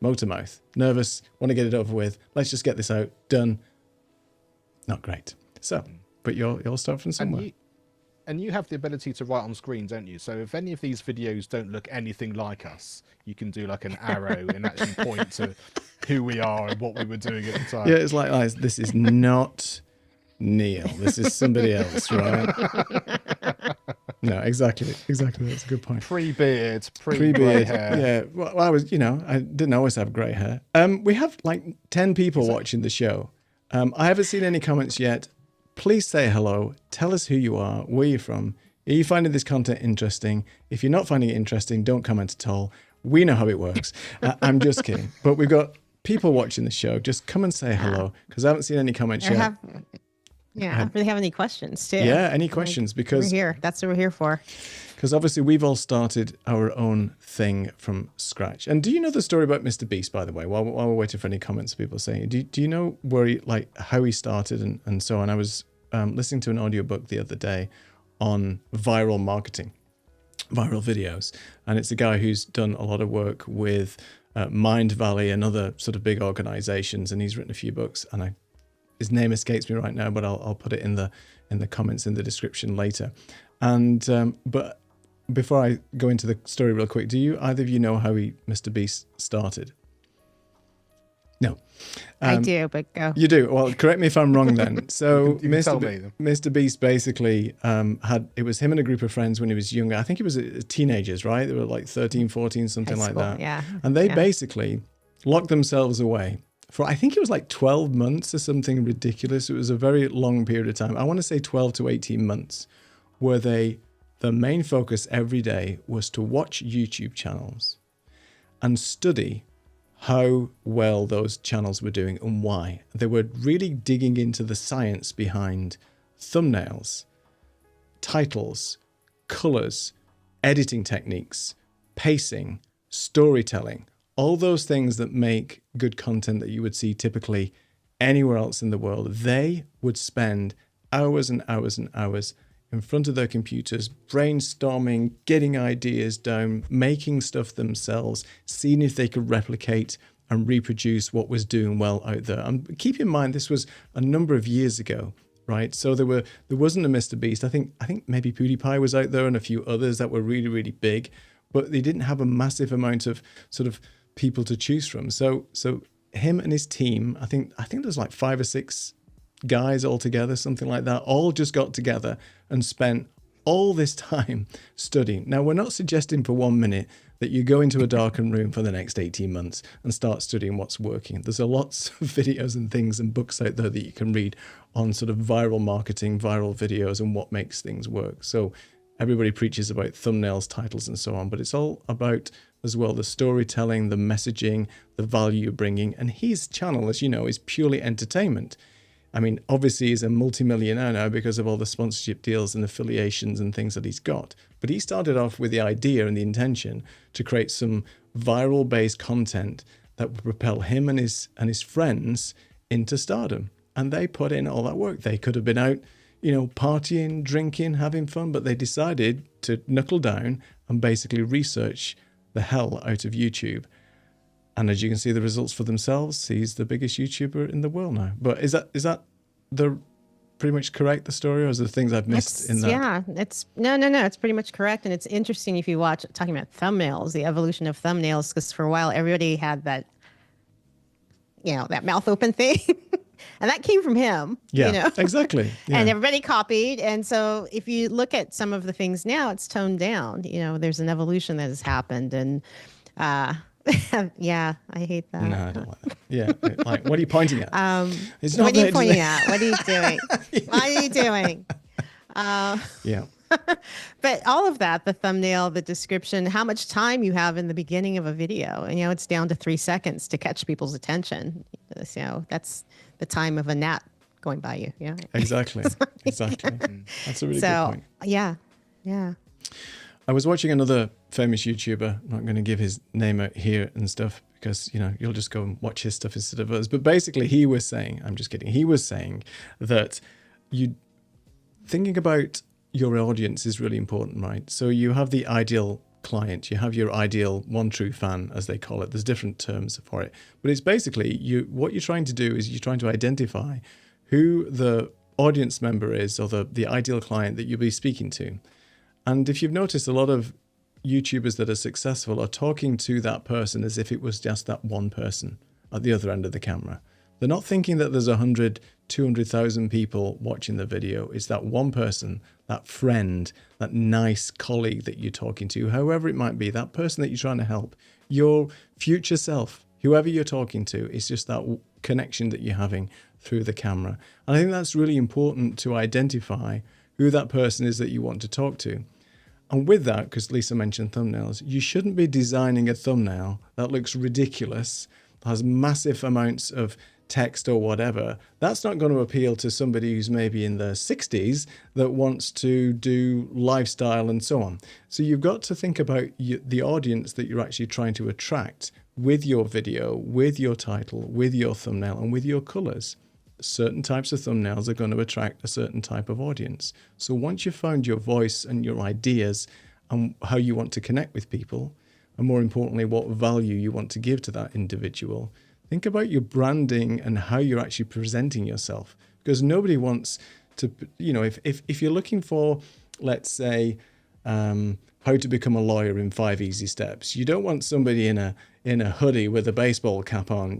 motor mouth, nervous, want to get it over with. Let's just get this out, done. Not great. So, but you'll start from somewhere. And you have the ability to write on screen, don't you? So if any of these videos don't look anything like us, you can do like an arrow and actually point to who we are and what we were doing at the time. Yeah, it's like, this is not Neil. This is somebody else, right? No, exactly. That's a good point. Pre-beard, pre-grey hair. Yeah. Well, I didn't always have grey hair. We have like 10 people watching the show. I haven't seen any comments yet. Please say hello. Tell us who you are, where you're from. Are you finding this content interesting? If you're not finding it interesting, don't comment at all. We know how it works. I'm just kidding. But we've got people watching the show. Just come and say hello, because I haven't seen any comments yet. If they have any questions too. Yeah, any questions, because we're here. That's what we're here for. Because obviously we've all started our own thing from scratch. And do you know the story about Mr. Beast, by the way? While we're waiting for any comments, people are saying, do you know where how he started and so on? I was listening to an audiobook the other day on viral marketing. viral videos. And it's a guy who's done a lot of work with Mind Valley and other sort of big organizations. And he's written a few books, and his name escapes me right now, but I'll put it in the comments in the description later. And but before I go into the story real quick, do either of you know how Mr. Beast started? No. I do, but go. You do? Well, correct me if I'm wrong then. So you can tell me. Mr. Beast basically it was him and a group of friends when he was younger. I think he was teenagers, right? They were like 13, 14, something like that. Yeah. And they basically locked themselves away for, I think it was like 12 months or something ridiculous. It was a very long period of time. I want to say 12 to 18 months, where the main focus every day was to watch YouTube channels and study how well those channels were doing and why. They were really digging into the science behind thumbnails, titles, colors, editing techniques, pacing, storytelling, all those things that make good content that you would see typically anywhere else in the world. They would spend hours and hours and hours in front of their computers, brainstorming, getting ideas down, making stuff themselves, seeing if they could replicate and reproduce what was doing well out there. And keep in mind, this was a number of years ago, right? So there wasn't a Mr. Beast. I think maybe PewDiePie was out there and a few others that were really, really big, but they didn't have a massive amount of sort of people to choose from. So him and his team, I think there's like 5 or 6 guys all together, something like that, all just got together and spent all this time studying. Now, we're not suggesting for 1 minute that you go into a darkened room for the next 18 months and start studying what's working. There's lots of videos and things and books out there that you can read on sort of viral marketing, viral videos, and what makes things work. So everybody preaches about thumbnails, titles, and so on, but it's all about as well the storytelling, the messaging, the value you're bringing. And his channel, as you know, is purely entertainment. I mean, obviously he's a multimillionaire now because of all the sponsorship deals and affiliations and things that he's got. But he started off with the idea and the intention to create some viral-based content that would propel him and his friends into stardom. And they put in all that work. They could have been out, partying, drinking, having fun, but they decided to knuckle down and basically research the hell out of YouTube. And as you can see the results for themselves, he's the biggest YouTuber in the world now. But is that the pretty much correct, the story, or is there things I've missed in that? Yeah, it's no, it's pretty much correct. And it's interesting if you watch, talking about thumbnails, the evolution of thumbnails, because for a while everybody had that, that mouth open thing. And that came from him. Yeah, exactly. Yeah. And everybody copied. And so if you look at some of the things now, it's toned down. There's an evolution that has happened. And yeah, I hate that. No, I don't like that. Yeah, like, what are you pointing at? It's not what are you pointing at? What are you doing? What are you doing? Yeah. But all of that, the thumbnail, the description, how much time you have in the beginning of a video, and it's down to 3 seconds to catch people's attention. So that's the time of a gnat going by you. Yeah. Exactly. Exactly. That's a really good point. Yeah. I was watching another famous YouTuber. I'm not going to give his name out here and stuff because, you'll just go and watch his stuff instead of us. But basically he was saying, I'm just kidding. He was saying that thinking about your audience is really important, right? So you have the ideal client, you have your ideal one true fan, as they call it. There's different terms for it. But it's basically what you're trying to do is you're trying to identify who the audience member is, or the ideal client that you'll be speaking to. And if you've noticed, a lot of YouTubers that are successful are talking to that person as if it was just that one person at the other end of the camera. They're not thinking that there's 100, 200,000 people watching the video. It's that one person, that friend, that nice colleague that you're talking to, however it might be, that person that you're trying to help, your future self, whoever you're talking to. It's just that connection that you're having through the camera. And I think that's really important to identify who that person is that you want to talk to. And with that, because Lisa mentioned thumbnails, you shouldn't be designing a thumbnail that looks ridiculous, has massive amounts of text or whatever. That's not going to appeal to somebody who's maybe in their 60s that wants to do lifestyle and so on. So you've got to think about the audience that you're actually trying to attract with your video, with your title, with your thumbnail, and with your colors. Certain types of thumbnails are going to attract a certain type of audience. So once you've found your voice and your ideas and how you want to connect with people, and more importantly, what value you want to give to that individual. Think about your branding and how you're actually presenting yourself, because nobody wants to, if you're looking for, let's say, how to become a lawyer in 5 easy steps, you don't want somebody in a hoodie with a baseball cap on,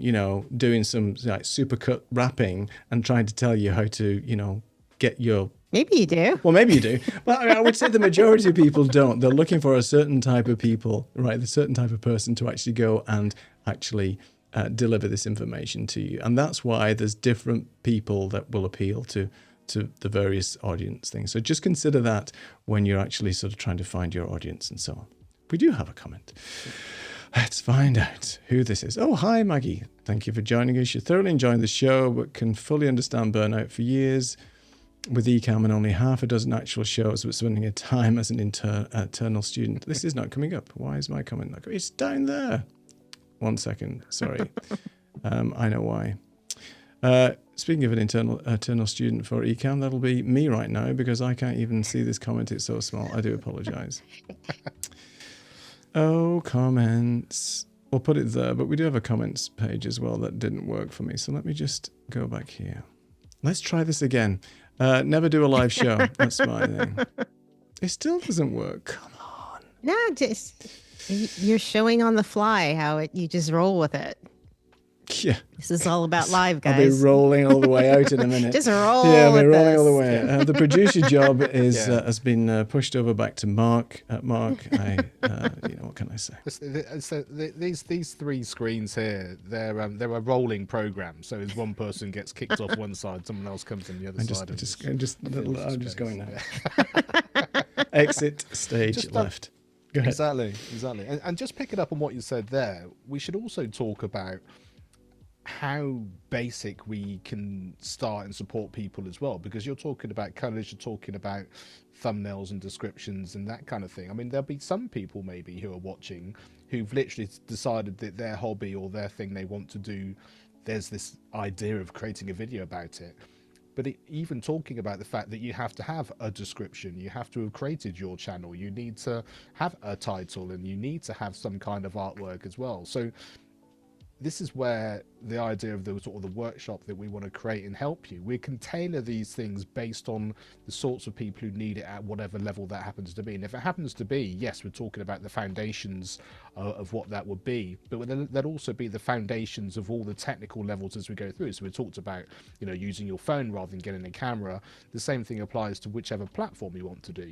doing some like supercut rapping and trying to tell you how to, get your... Maybe you do. Well, maybe you do. But I would say the majority of people don't. They're looking for a certain type of people, right? A certain type of person to actually go and actually deliver this information to you. And that's why there's different people that will appeal to the various audience things. So just consider that when you're actually sort of trying to find your audience and so on. We do have a comment. Let's find out who this is. Oh, hi, Maggie. Thank you for joining us. You're thoroughly enjoying the show, but can fully understand burnout for years. With eCam and only half a dozen actual shows, but spending a time as an eternal student. This is not coming up. Why is my comment not coming? It's down there. 1 second. Sorry. I know why. Speaking of an eternal student for eCam, that'll be me right now because I can't even see this comment. It's so small. I do apologize. Oh, comments. We'll put it there, but we do have a comments page as well that didn't work for me. So let me just go back here. Let's try this again. Never do a live show. That's my thing. It still doesn't work. Come on. No, just you're showing on the fly how you just roll with it. Yeah. This is all about live, guys. I'll be rolling all the way out in a minute. Just roll. Yeah, I'll be with rolling this. all the way. The producer job is has been pushed over back to Mark. Mark, what can I say? So these 3 screens here, they're a rolling program. So as one person gets kicked off one side, someone else comes on the other side. I'm just going now. Exit stage left. Go ahead. Exactly. And just picking up on what you said there, we should also talk about how basic we can start and support people as well, because you're talking about colors, you're talking about thumbnails and descriptions and that kind of thing. I mean, there'll be some people maybe who are watching who've literally decided that their hobby or their thing they want to do, there's this idea of creating a video about it. But even talking about the fact that you have to have a description, you have to have created your channel, you need to have a title, and you need to have some kind of artwork as well. So this is where the idea of the sort of the workshop that we want to create and help you, we can tailor these things based on the sorts of people who need it at whatever level that happens to be. And if it happens to be, yes, we're talking about the foundations of what that would be, but there'll also be the foundations of all the technical levels as we go through. So we talked about, using your phone rather than getting a camera. The same thing applies to whichever platform you want to do,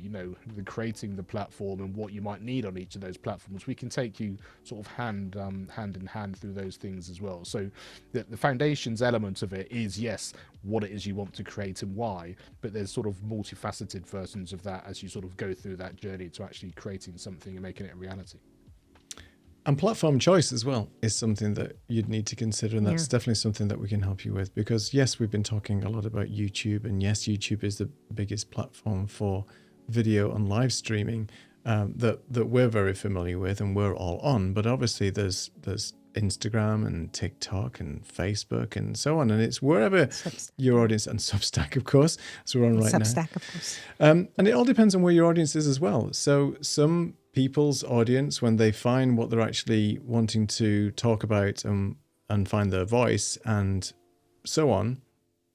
the creating the platform and what you might need on each of those platforms. We can take you sort of hand in hand through those things as well. So the foundations element of it is, yes, what it is you want to create and why, but there's sort of multifaceted versions of that as you sort of go through that journey to actually creating something and making it a reality. And platform choice as well is something that you'd need to consider, and that's definitely something that we can help you with, because yes, we've been talking a lot about YouTube, and yes, YouTube is the biggest platform for video and live streaming that we're very familiar with and we're all on, but obviously there's Instagram and TikTok and Facebook and so on, and it's wherever your audience, and Substack, of course, so we're on right now. Substack, of course. And it all depends on where your audience is as well. So some people's audience, when they find what they're actually wanting to talk about and find their voice and so on,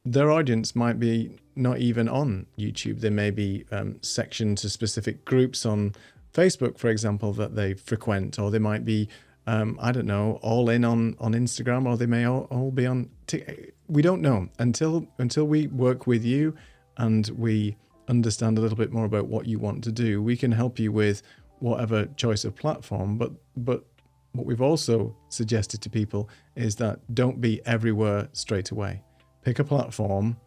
their audience might be not even on YouTube. They may be sectioned to specific groups on Facebook, for example, that they frequent, or they might be all in on Instagram, or they may all be on TikTok. We don't know until we work with you and we understand a little bit more about what you want to do. We can help you with whatever choice of platform, but what we've also suggested to people is that don't be everywhere straight away. Pick a platform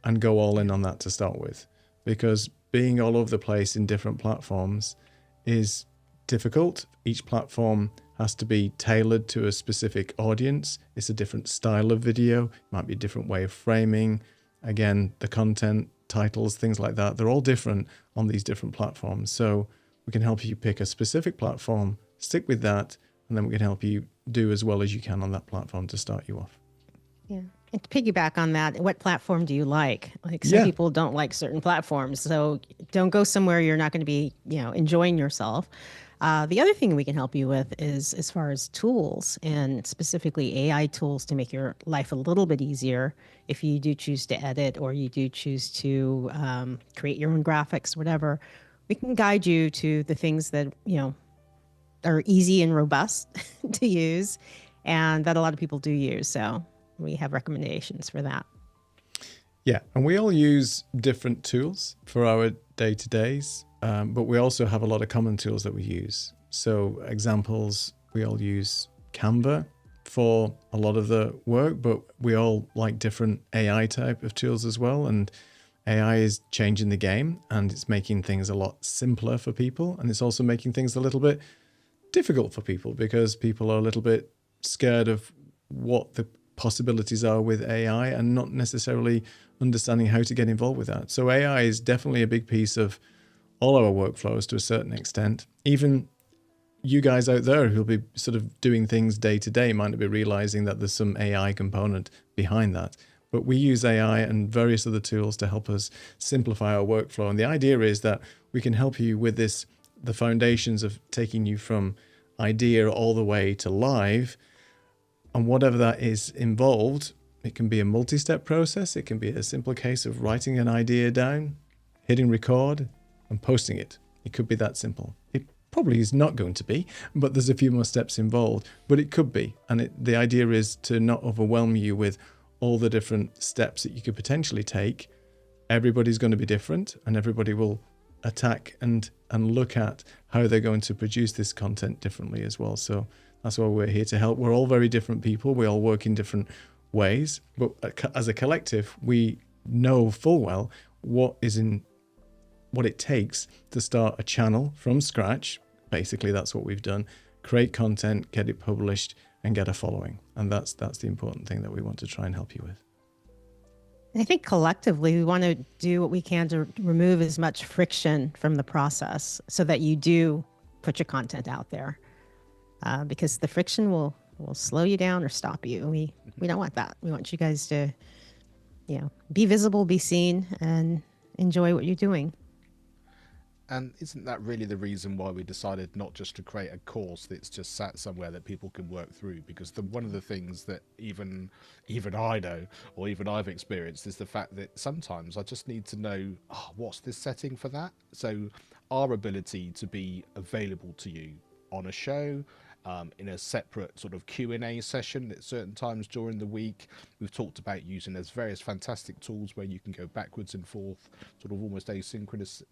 and go all in on that to start with, because being all over the place in different platforms is difficult. Each platform has to be tailored to a specific audience. It's a different style of video. It might be a different way of framing. Again, the content, titles, things like that, they're all different on these different platforms. So we can help you pick a specific platform, stick with that, and then we can help you do as well as you can on that platform to start you off. Yeah. And to piggyback on that, what platform do you like? Like some Yeah. people don't like certain platforms, so don't go somewhere you're not going to be, enjoying yourself. The other thing we can help you with is as far as tools and specifically AI tools to make your life a little bit easier if you do choose to edit or you do choose to create your own graphics, whatever. We can guide you to the things that, are easy and robust to use and that a lot of people do use. So we have recommendations for that. Yeah, and we all use different tools for our day-to-days, but we also have a lot of common tools that we use. So examples, we all use Canva for a lot of the work, but we all like different AI type of tools as well. And AI is changing the game and it's making things a lot simpler for people. And it's also making things a little bit difficult for people because people are a little bit scared of what the possibilities are with AI and not necessarily understanding how to get involved with that. So AI is definitely a big piece of all our workflows to a certain extent. Even you guys out there who'll be sort of doing things day to day might not be realizing that there's some AI component behind that. But we use AI and various other tools to help us simplify our workflow. And the idea is that we can help you with this, the foundations of taking you from idea all the way to live. And whatever that is involved, it can be a multi-step process. It can be a simple case of writing an idea down, hitting record and posting it. It could be that simple. It probably is not going to be, but there's a few more steps involved, but it could be. And the idea is to not overwhelm you with all the different steps that you could potentially take. Everybody's going to be different and everybody will attack and look at how they're going to produce this content differently as well. So that's why we're here to help. We're all very different people. We all work in different ways, but as a collective, we know full well what it takes to start a channel from scratch. Basically, that's what we've done. Create content, get it published, and get a following. And that's the important thing that we want to try and help you with. I think collectively, we want to do what we can to remove as much friction from the process so that you do put your content out there. Because the friction will slow you down or stop you. We don't want that. We want you guys to, be visible, be seen, and enjoy what you're doing. And isn't that really the reason why we decided not just to create a course that's just sat somewhere that people can work through? Because one of the things that even I know, or even I've experienced, is the fact that sometimes I just need to know, what's this setting for that? So our ability to be available to you on a show, in a separate sort of Q&A session at certain times during the week. We've talked about using those various fantastic tools where you can go backwards and forth, sort of almost asynchronous,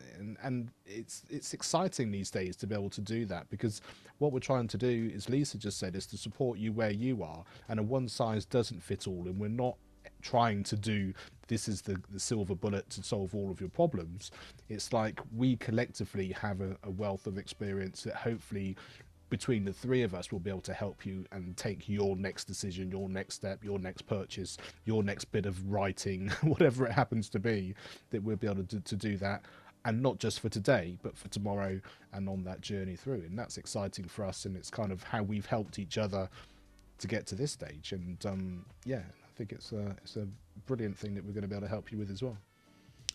and it's exciting these days to be able to do that, because what we're trying to do, as Lisa just said, is to support you where you are, and a one size doesn't fit all, and we're not trying to do this is the silver bullet to solve all of your problems. It's like we collectively have a wealth of experience that hopefully between the three of us will be able to help you and take your next decision, your next step, your next purchase, your next bit of writing, whatever it happens to be, that we'll be able to do that. And not just for today, but for tomorrow and on that journey through. And that's exciting for us. And it's kind of how we've helped each other to get to this stage. And I think it's a brilliant thing that we're going to be able to help you with as well.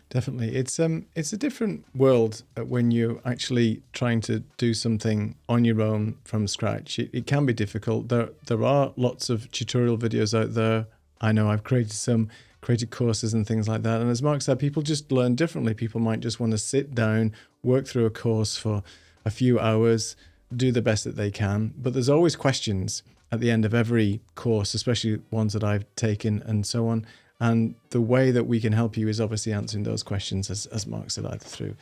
Definitely. It's a different world when you're actually trying to do something on your own from scratch. It can be difficult. There are lots of tutorial videos out there. I know I've created courses and things like that. And as Mark said, people just learn differently. People might just want to sit down, work through a course for a few hours, do the best that they can. But there's always questions at the end of every course, especially ones that I've taken and so on. And the way that we can help you is obviously answering those questions, as Mark said, either through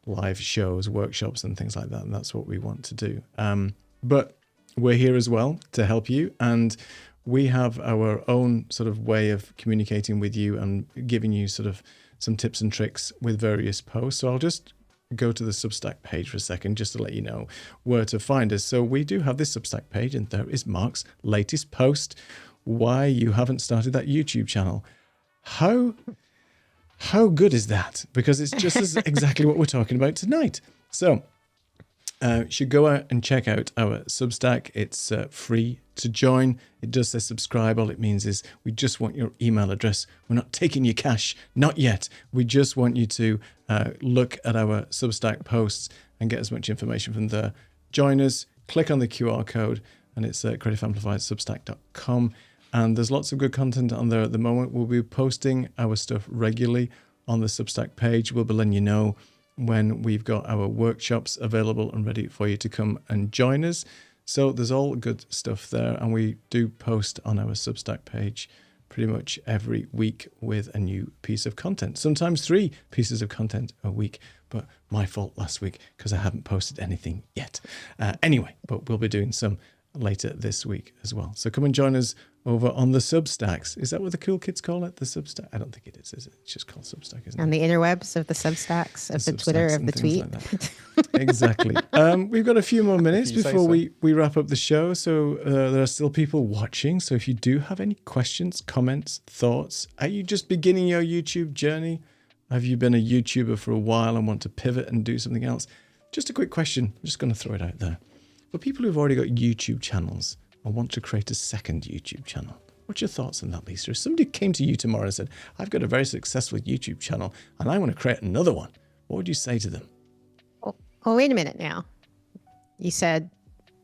live shows, workshops and things like that. And that's what we want to do. But we're here as well to help you. And we have our own sort of way of communicating with you and giving you sort of some tips and tricks with various posts. So I'll just go to the Substack page for a second just to let you know where to find us. So we do have this Substack page, and there is Mark's latest post, why you haven't started that YouTube channel. How good is that? Because it's just exactly what we're talking about tonight. So should go out and check out our Substack. It's free to join. It does say subscribe. All it means is we just want your email address. We're not taking your cash, not yet. We just want you to look at our Substack posts and get as much information from there. Join us, click on the QR code, and it's creativeamplifiers.substack.com. And there's lots of good content on there at the moment. We'll be posting our stuff regularly on the Substack page. We'll be letting you know when we've got our workshops available and ready for you to come and join us. So there's all good stuff there. And we do post on our Substack page pretty much every week with a new piece of content. Sometimes 3 pieces of content a week. But my fault last week because I haven't posted anything yet. Anyway, but we'll be doing some later this week as well. So come and join us over on the Substacks. Is that what the cool kids call it? The Substack? I don't think it is it? It's just called Substack, isn't it? On the interwebs of the Substacks, of the Twitter, of the tweet. Like exactly. We've got a few more minutes before we wrap up the show. So there are still people watching. So if you do have any questions, comments, thoughts, are you just beginning your YouTube journey? Have you been a YouTuber for a while and want to pivot and do something else? Just a quick question. I'm just going to throw it out there. For people who've already got YouTube channels and want to create a second YouTube channel, what's your thoughts on that, Lisa? If somebody came to you tomorrow and said, I've got a very successful YouTube channel and I want to create another one, what would you say to them? Oh, wait a minute now. You said,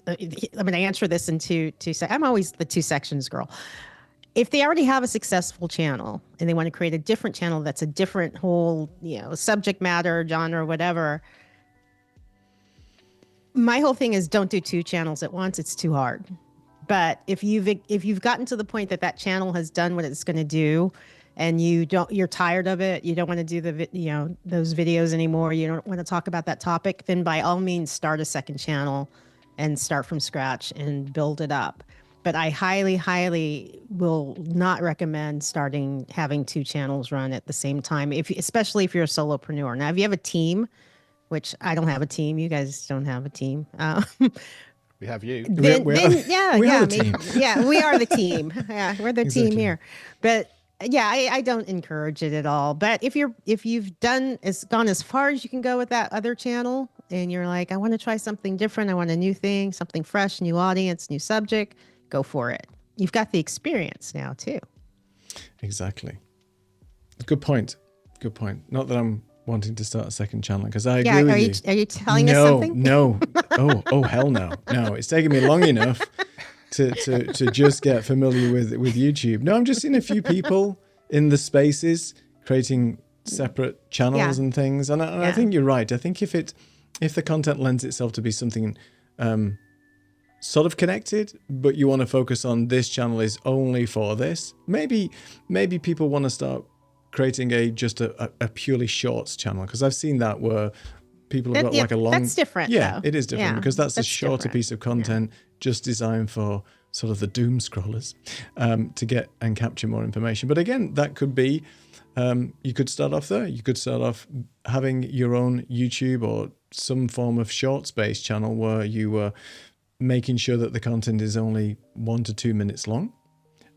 I'm going to answer this in two sections. I'm always the 2 sections girl. If they already have a successful channel and they want to create a different channel that's a different whole, subject matter, genre, whatever, my whole thing is don't do 2 channels at once. It's too hard. But if you've gotten to the point that channel has done what it's going to do, and you're tired of it, you don't want to do those videos anymore, you don't want to talk about that topic, then by all means start a second channel and start from scratch and build it up. But I highly, highly will not recommend having 2 channels run at the same time, especially if you're a solopreneur. Now, if you have a team, which I don't have a team, you guys don't have a team. We have you. We are the team. Yeah, we are the team. Yeah, we're the team here. But yeah, I don't encourage it at all. But if you've gone as far as you can go with that other channel, and you're like, I want to try something different, I want a new thing, something fresh, new audience, new subject, go for it. You've got the experience now too. Exactly. Good point. Not that I'm wanting to start a second channel, because I agree with you. Are you telling us something? No. Oh, hell no. No, it's taken me long enough to just get familiar with YouTube. No, I'm just seeing a few people in the spaces creating separate channels and things. And I think you're right. I think if the content lends itself to be something sort of connected, but you want to focus on this channel is only for this, maybe people want to start creating a purely shorts channel, because I've seen that where people have got like a long... That's different, Yeah, though. it is different, because that's a shorter different. piece of content just designed for sort of the doom scrollers to get and capture more information. But again, that could be, you could start off there. You could start off having your own YouTube or some form of shorts-based channel where you were making sure that the content is only 1 to 2 minutes long.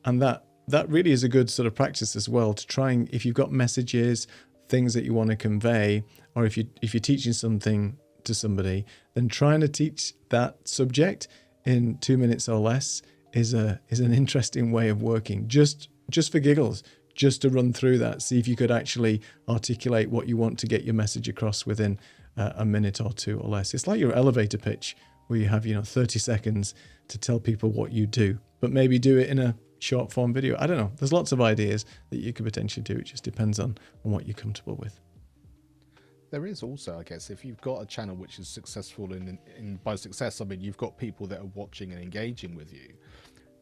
And that really is a good sort of practice as well, to try and, if you've got messages, things that you want to convey, or if you're teaching something to somebody, then trying to teach that subject in 2 minutes or less is an interesting way of working, just for giggles, just to run through that, see if you could actually articulate what you want to get your message across within a minute or 2 or less. It's like your elevator pitch, where you have 30 seconds to tell people what you do, but maybe do it in a short form video. I don't know. There's lots of ideas that you could potentially do. It just depends on what you're comfortable with. There is also, I guess, if you've got a channel which is successful, in by success, I mean you've got people that are watching and engaging with you,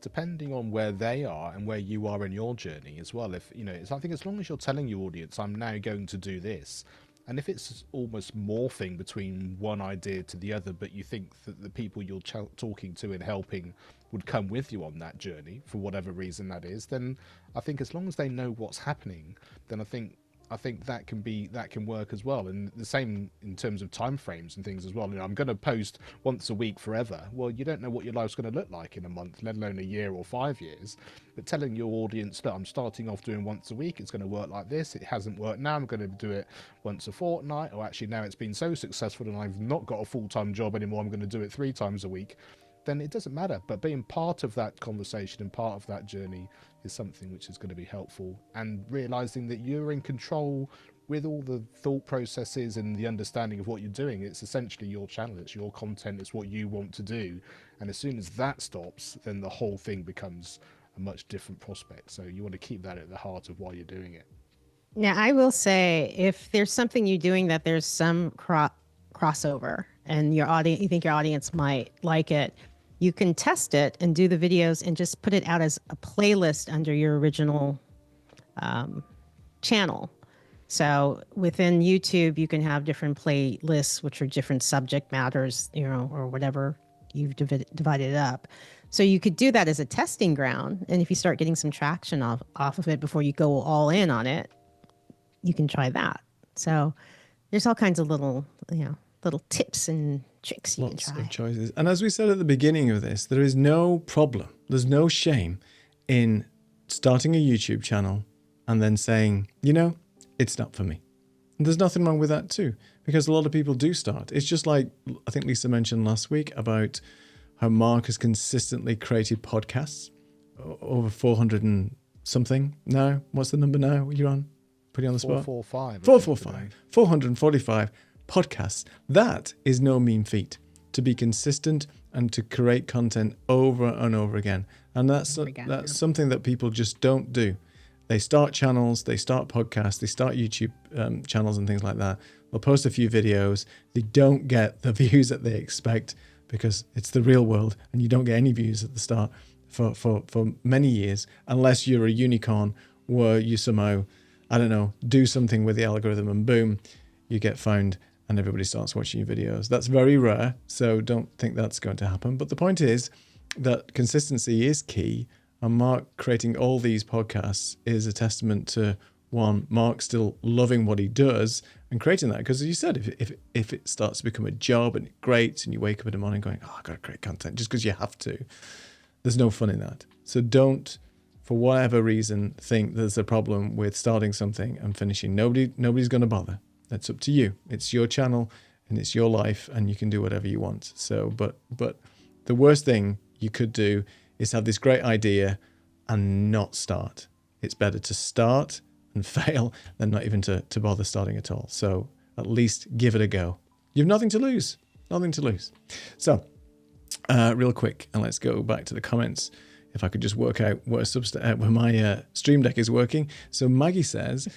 depending on where they are and where you are in your journey as well. If I think as long as you're telling your audience, I'm now going to do this, and if it's almost morphing between one idea to the other, but you think that the people you're talking to and helping would come with you on that journey for whatever reason that is, then I think as long as they know what's happening, then I think I think that can work as well. And the same in terms of time frames and things as well. I'm going to post once a week forever. Well, you don't know what your life's going to look like in a month, let alone a year or 5 years. But telling your audience that I'm starting off doing once a week, it's going to work like this. It hasn't worked now. I'm going to do it once a fortnight. Or actually now it's been so successful and I've not got a full-time job anymore. I'm going to do it 3 times a week. Then it doesn't matter. But being part of that conversation and part of that journey is something which is going to be helpful, and realizing that you're in control with all the thought processes and the understanding of what you're doing. It's essentially your channel, it's your content, it's what you want to do. And as soon as that stops, then the whole thing becomes a much different prospect. So you want to keep that at the heart of why you're doing it. Now, I will say, if there's something you're doing that there's some crossover and your audience, you think your audience might like it, you can test it and do the videos and just put it out as a playlist under your original channel. So within YouTube, you can have different playlists, which are different subject matters, or whatever you've divided it up. So you could do that as a testing ground. And if you start getting some traction off of it before you go all in on it, you can try that. So there's all kinds of little tips and tricks you Lots can try. of choices. And as we said at the beginning of this, there is no problem. There's no shame in starting a YouTube channel and then saying, it's not for me. And there's nothing wrong with that too, because a lot of people do start. It's just like, I think Lisa mentioned last week about how Mark has consistently created podcasts, over 400 and something now. What's the number now you're on? Put you on the spot. 445. 445. 445 podcasts. That is no mean feat, to be consistent and to create content over and over again. And that's something that people just don't do. They start channels, they start podcasts, they start YouTube channels and things like that. They'll post a few videos. They don't get the views that they expect because it's the real world and you don't get any views at the start for many years unless you're a unicorn where you somehow, do something with the algorithm and boom, you get found and everybody starts watching your videos. That's very rare, so don't think that's going to happen. But the point is that consistency is key, and Mark creating all these podcasts is a testament to, one, Mark still loving what he does and creating that. Because as you said, if it starts to become a job and it's great and you wake up in the morning going, I've got to create content just because you have to, there's no fun in that. So don't, for whatever reason, think there's a problem with starting something and finishing. Nobody's going to bother. That's up to you. It's your channel and it's your life and you can do whatever you want. So, but the worst thing you could do is have this great idea and not start. It's better to start and fail than not even to bother starting at all. So at least give it a go. You've nothing to lose. Nothing to lose. So real quick, and let's go back to the comments. If I could just work out where my Stream Deck is working. So Maggie says,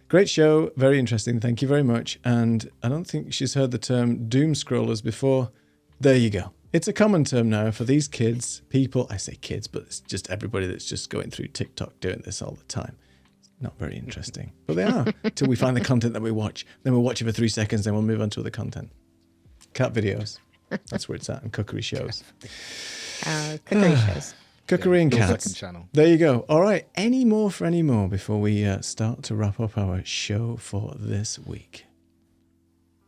great show, very interesting, thank you very much. And I don't think she's heard the term doom scrollers before. There you go. It's a common term now for these people, I say kids, but it's just everybody that's just going through TikTok doing this all the time. Not very interesting, but they are, till we find the content that we watch. Then we'll watch it for 3 seconds, then we'll move on to other content. Cat videos, that's where it's at, and cookery shows. Cookery shows. Cookery and cats. Second channel. There you go. All right. Any more before we start to wrap up our show for this week?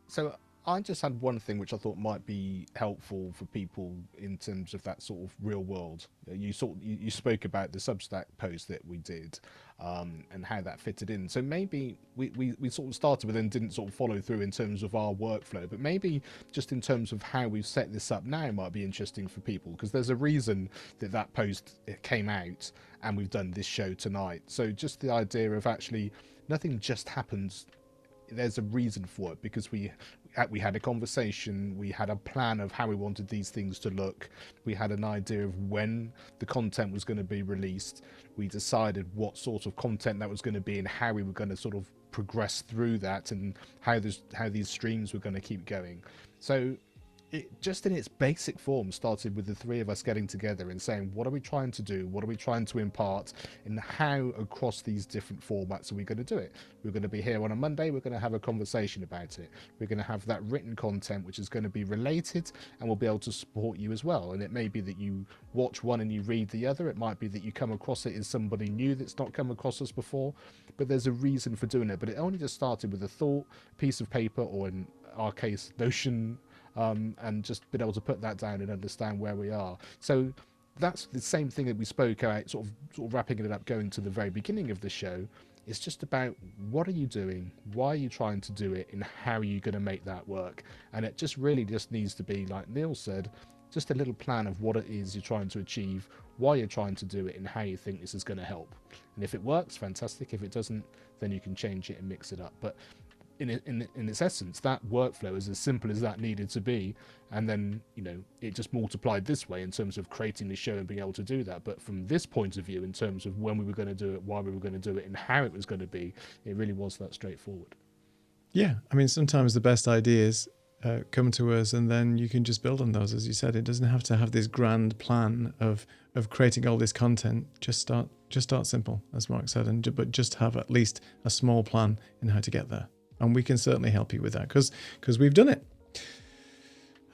So I just had one thing which I thought might be helpful for people in terms of that sort of real world. You spoke about the Substack post that we did and how that fitted in. So maybe we sort of started with and didn't sort of follow through in terms of our workflow, but maybe just in terms of how we've set this up now might be interesting for people, because there's a reason that post came out and we've done this show tonight. So just the idea of actually nothing just happens. There's a reason for it, because we had a conversation, we had a plan of how we wanted these things to look, we had an idea of when the content was going to be released, we decided what sort of content that was going to be and how we were going to sort of progress through that, and how these streams were going to keep going. So it just in its basic form started with the three of us getting together and saying, what are we trying to do? What are we trying to impart? And how across these different formats are we going to do it? We're going to be here on a Monday. We're going to have a conversation about it. We're going to have that written content, which is going to be related and will be able to support you as well. And it may be that you watch one and you read the other. It might be that you come across it as somebody new that's not come across us before, but there's a reason for doing it. But it only just started with a thought, piece of paper, or in our case, Notion, and just been able to put that down and understand where we are. So that's the same thing that we spoke about, sort of wrapping it up, going to the very beginning of the show. It's just about, what are you doing, why are you trying to do it, and how are you going to make that work? And it just really just needs to be, like Neil said, just a little plan of what it is you're trying to achieve, why you're trying to do it, and how you think this is going to help. And if it works, fantastic. If it doesn't, then you can change it and mix it up. But in its essence, that workflow is as simple as that needed to be, and then, you know, it just multiplied this way in terms of creating the show and being able to do that. But from this point of view, in terms of when we were going to do it, why we were going to do it, and how it was going to be, it really was that straightforward. Yeah, I mean, sometimes the best ideas come to us, and then you can just build on those. As you said, it doesn't have to have this grand plan of creating all this content. Just start simple, as Mark said, but just have at least a small plan in how to get there. And we can certainly help you with that because we've done it.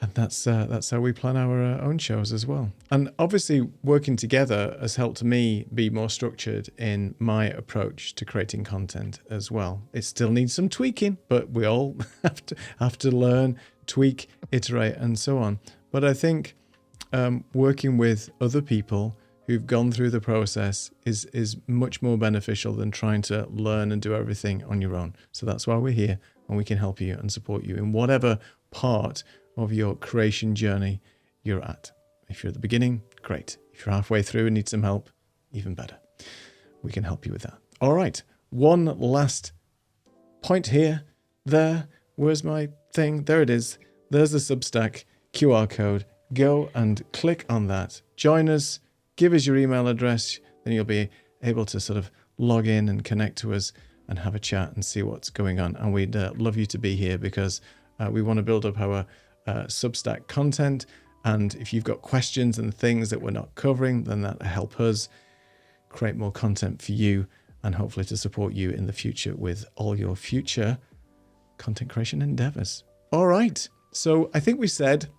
And that's how we plan our own shows as well. And obviously working together has helped me be more structured in my approach to creating content as well. It still needs some tweaking, but we all have to learn, tweak, iterate, and so on. But I think working with other people who've gone through the process is much more beneficial than trying to learn and do everything on your own. So that's why we're here, and we can help you and support you in whatever part of your creation journey you're at. If you're at the beginning, great. If you're halfway through and need some help, even better. We can help you with that. All right. One last point here. Where's my thing? There it is. There's the Substack QR code. Go and click on that. Join us. Give us your email address, then you'll be able to sort of log in and connect to us and have a chat and see what's going on. And we'd love you to be here because we want to build up our Substack content. And if you've got questions and things that we're not covering, then that'll help us create more content for you and hopefully to support you in the future with all your future content creation endeavors. All right. So I think we said,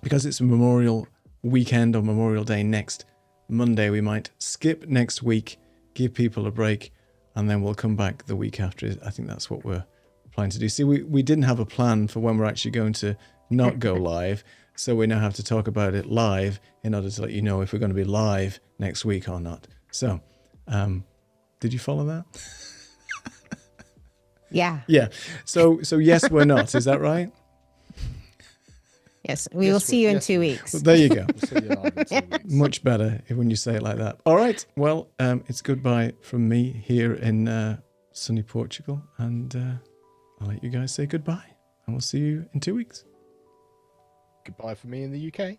because it's a Memorial weekend or Memorial Day next Monday, we might skip next week, give people a break, and then we'll come back the week after. I think that's what we're planning to do. See, we didn't have a plan for when we're actually going to not go live, so we now have to talk about it live in order to let you know if we're going to be live next week or not. So, did you follow that? Yeah. Yeah. So yes, we're not. Is that right? Yes, we will see you in 2 weeks. Well, there you go. We'll see you live in 2 weeks. Much better when you say it like that. All right. Well, it's goodbye from me here in sunny Portugal, and I'll let you guys say goodbye, and we'll see you in 2 weeks. Goodbye from me in the UK.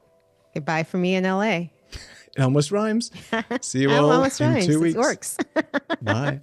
Goodbye from me in LA. It almost rhymes. See you all in 2 weeks. It works. Bye.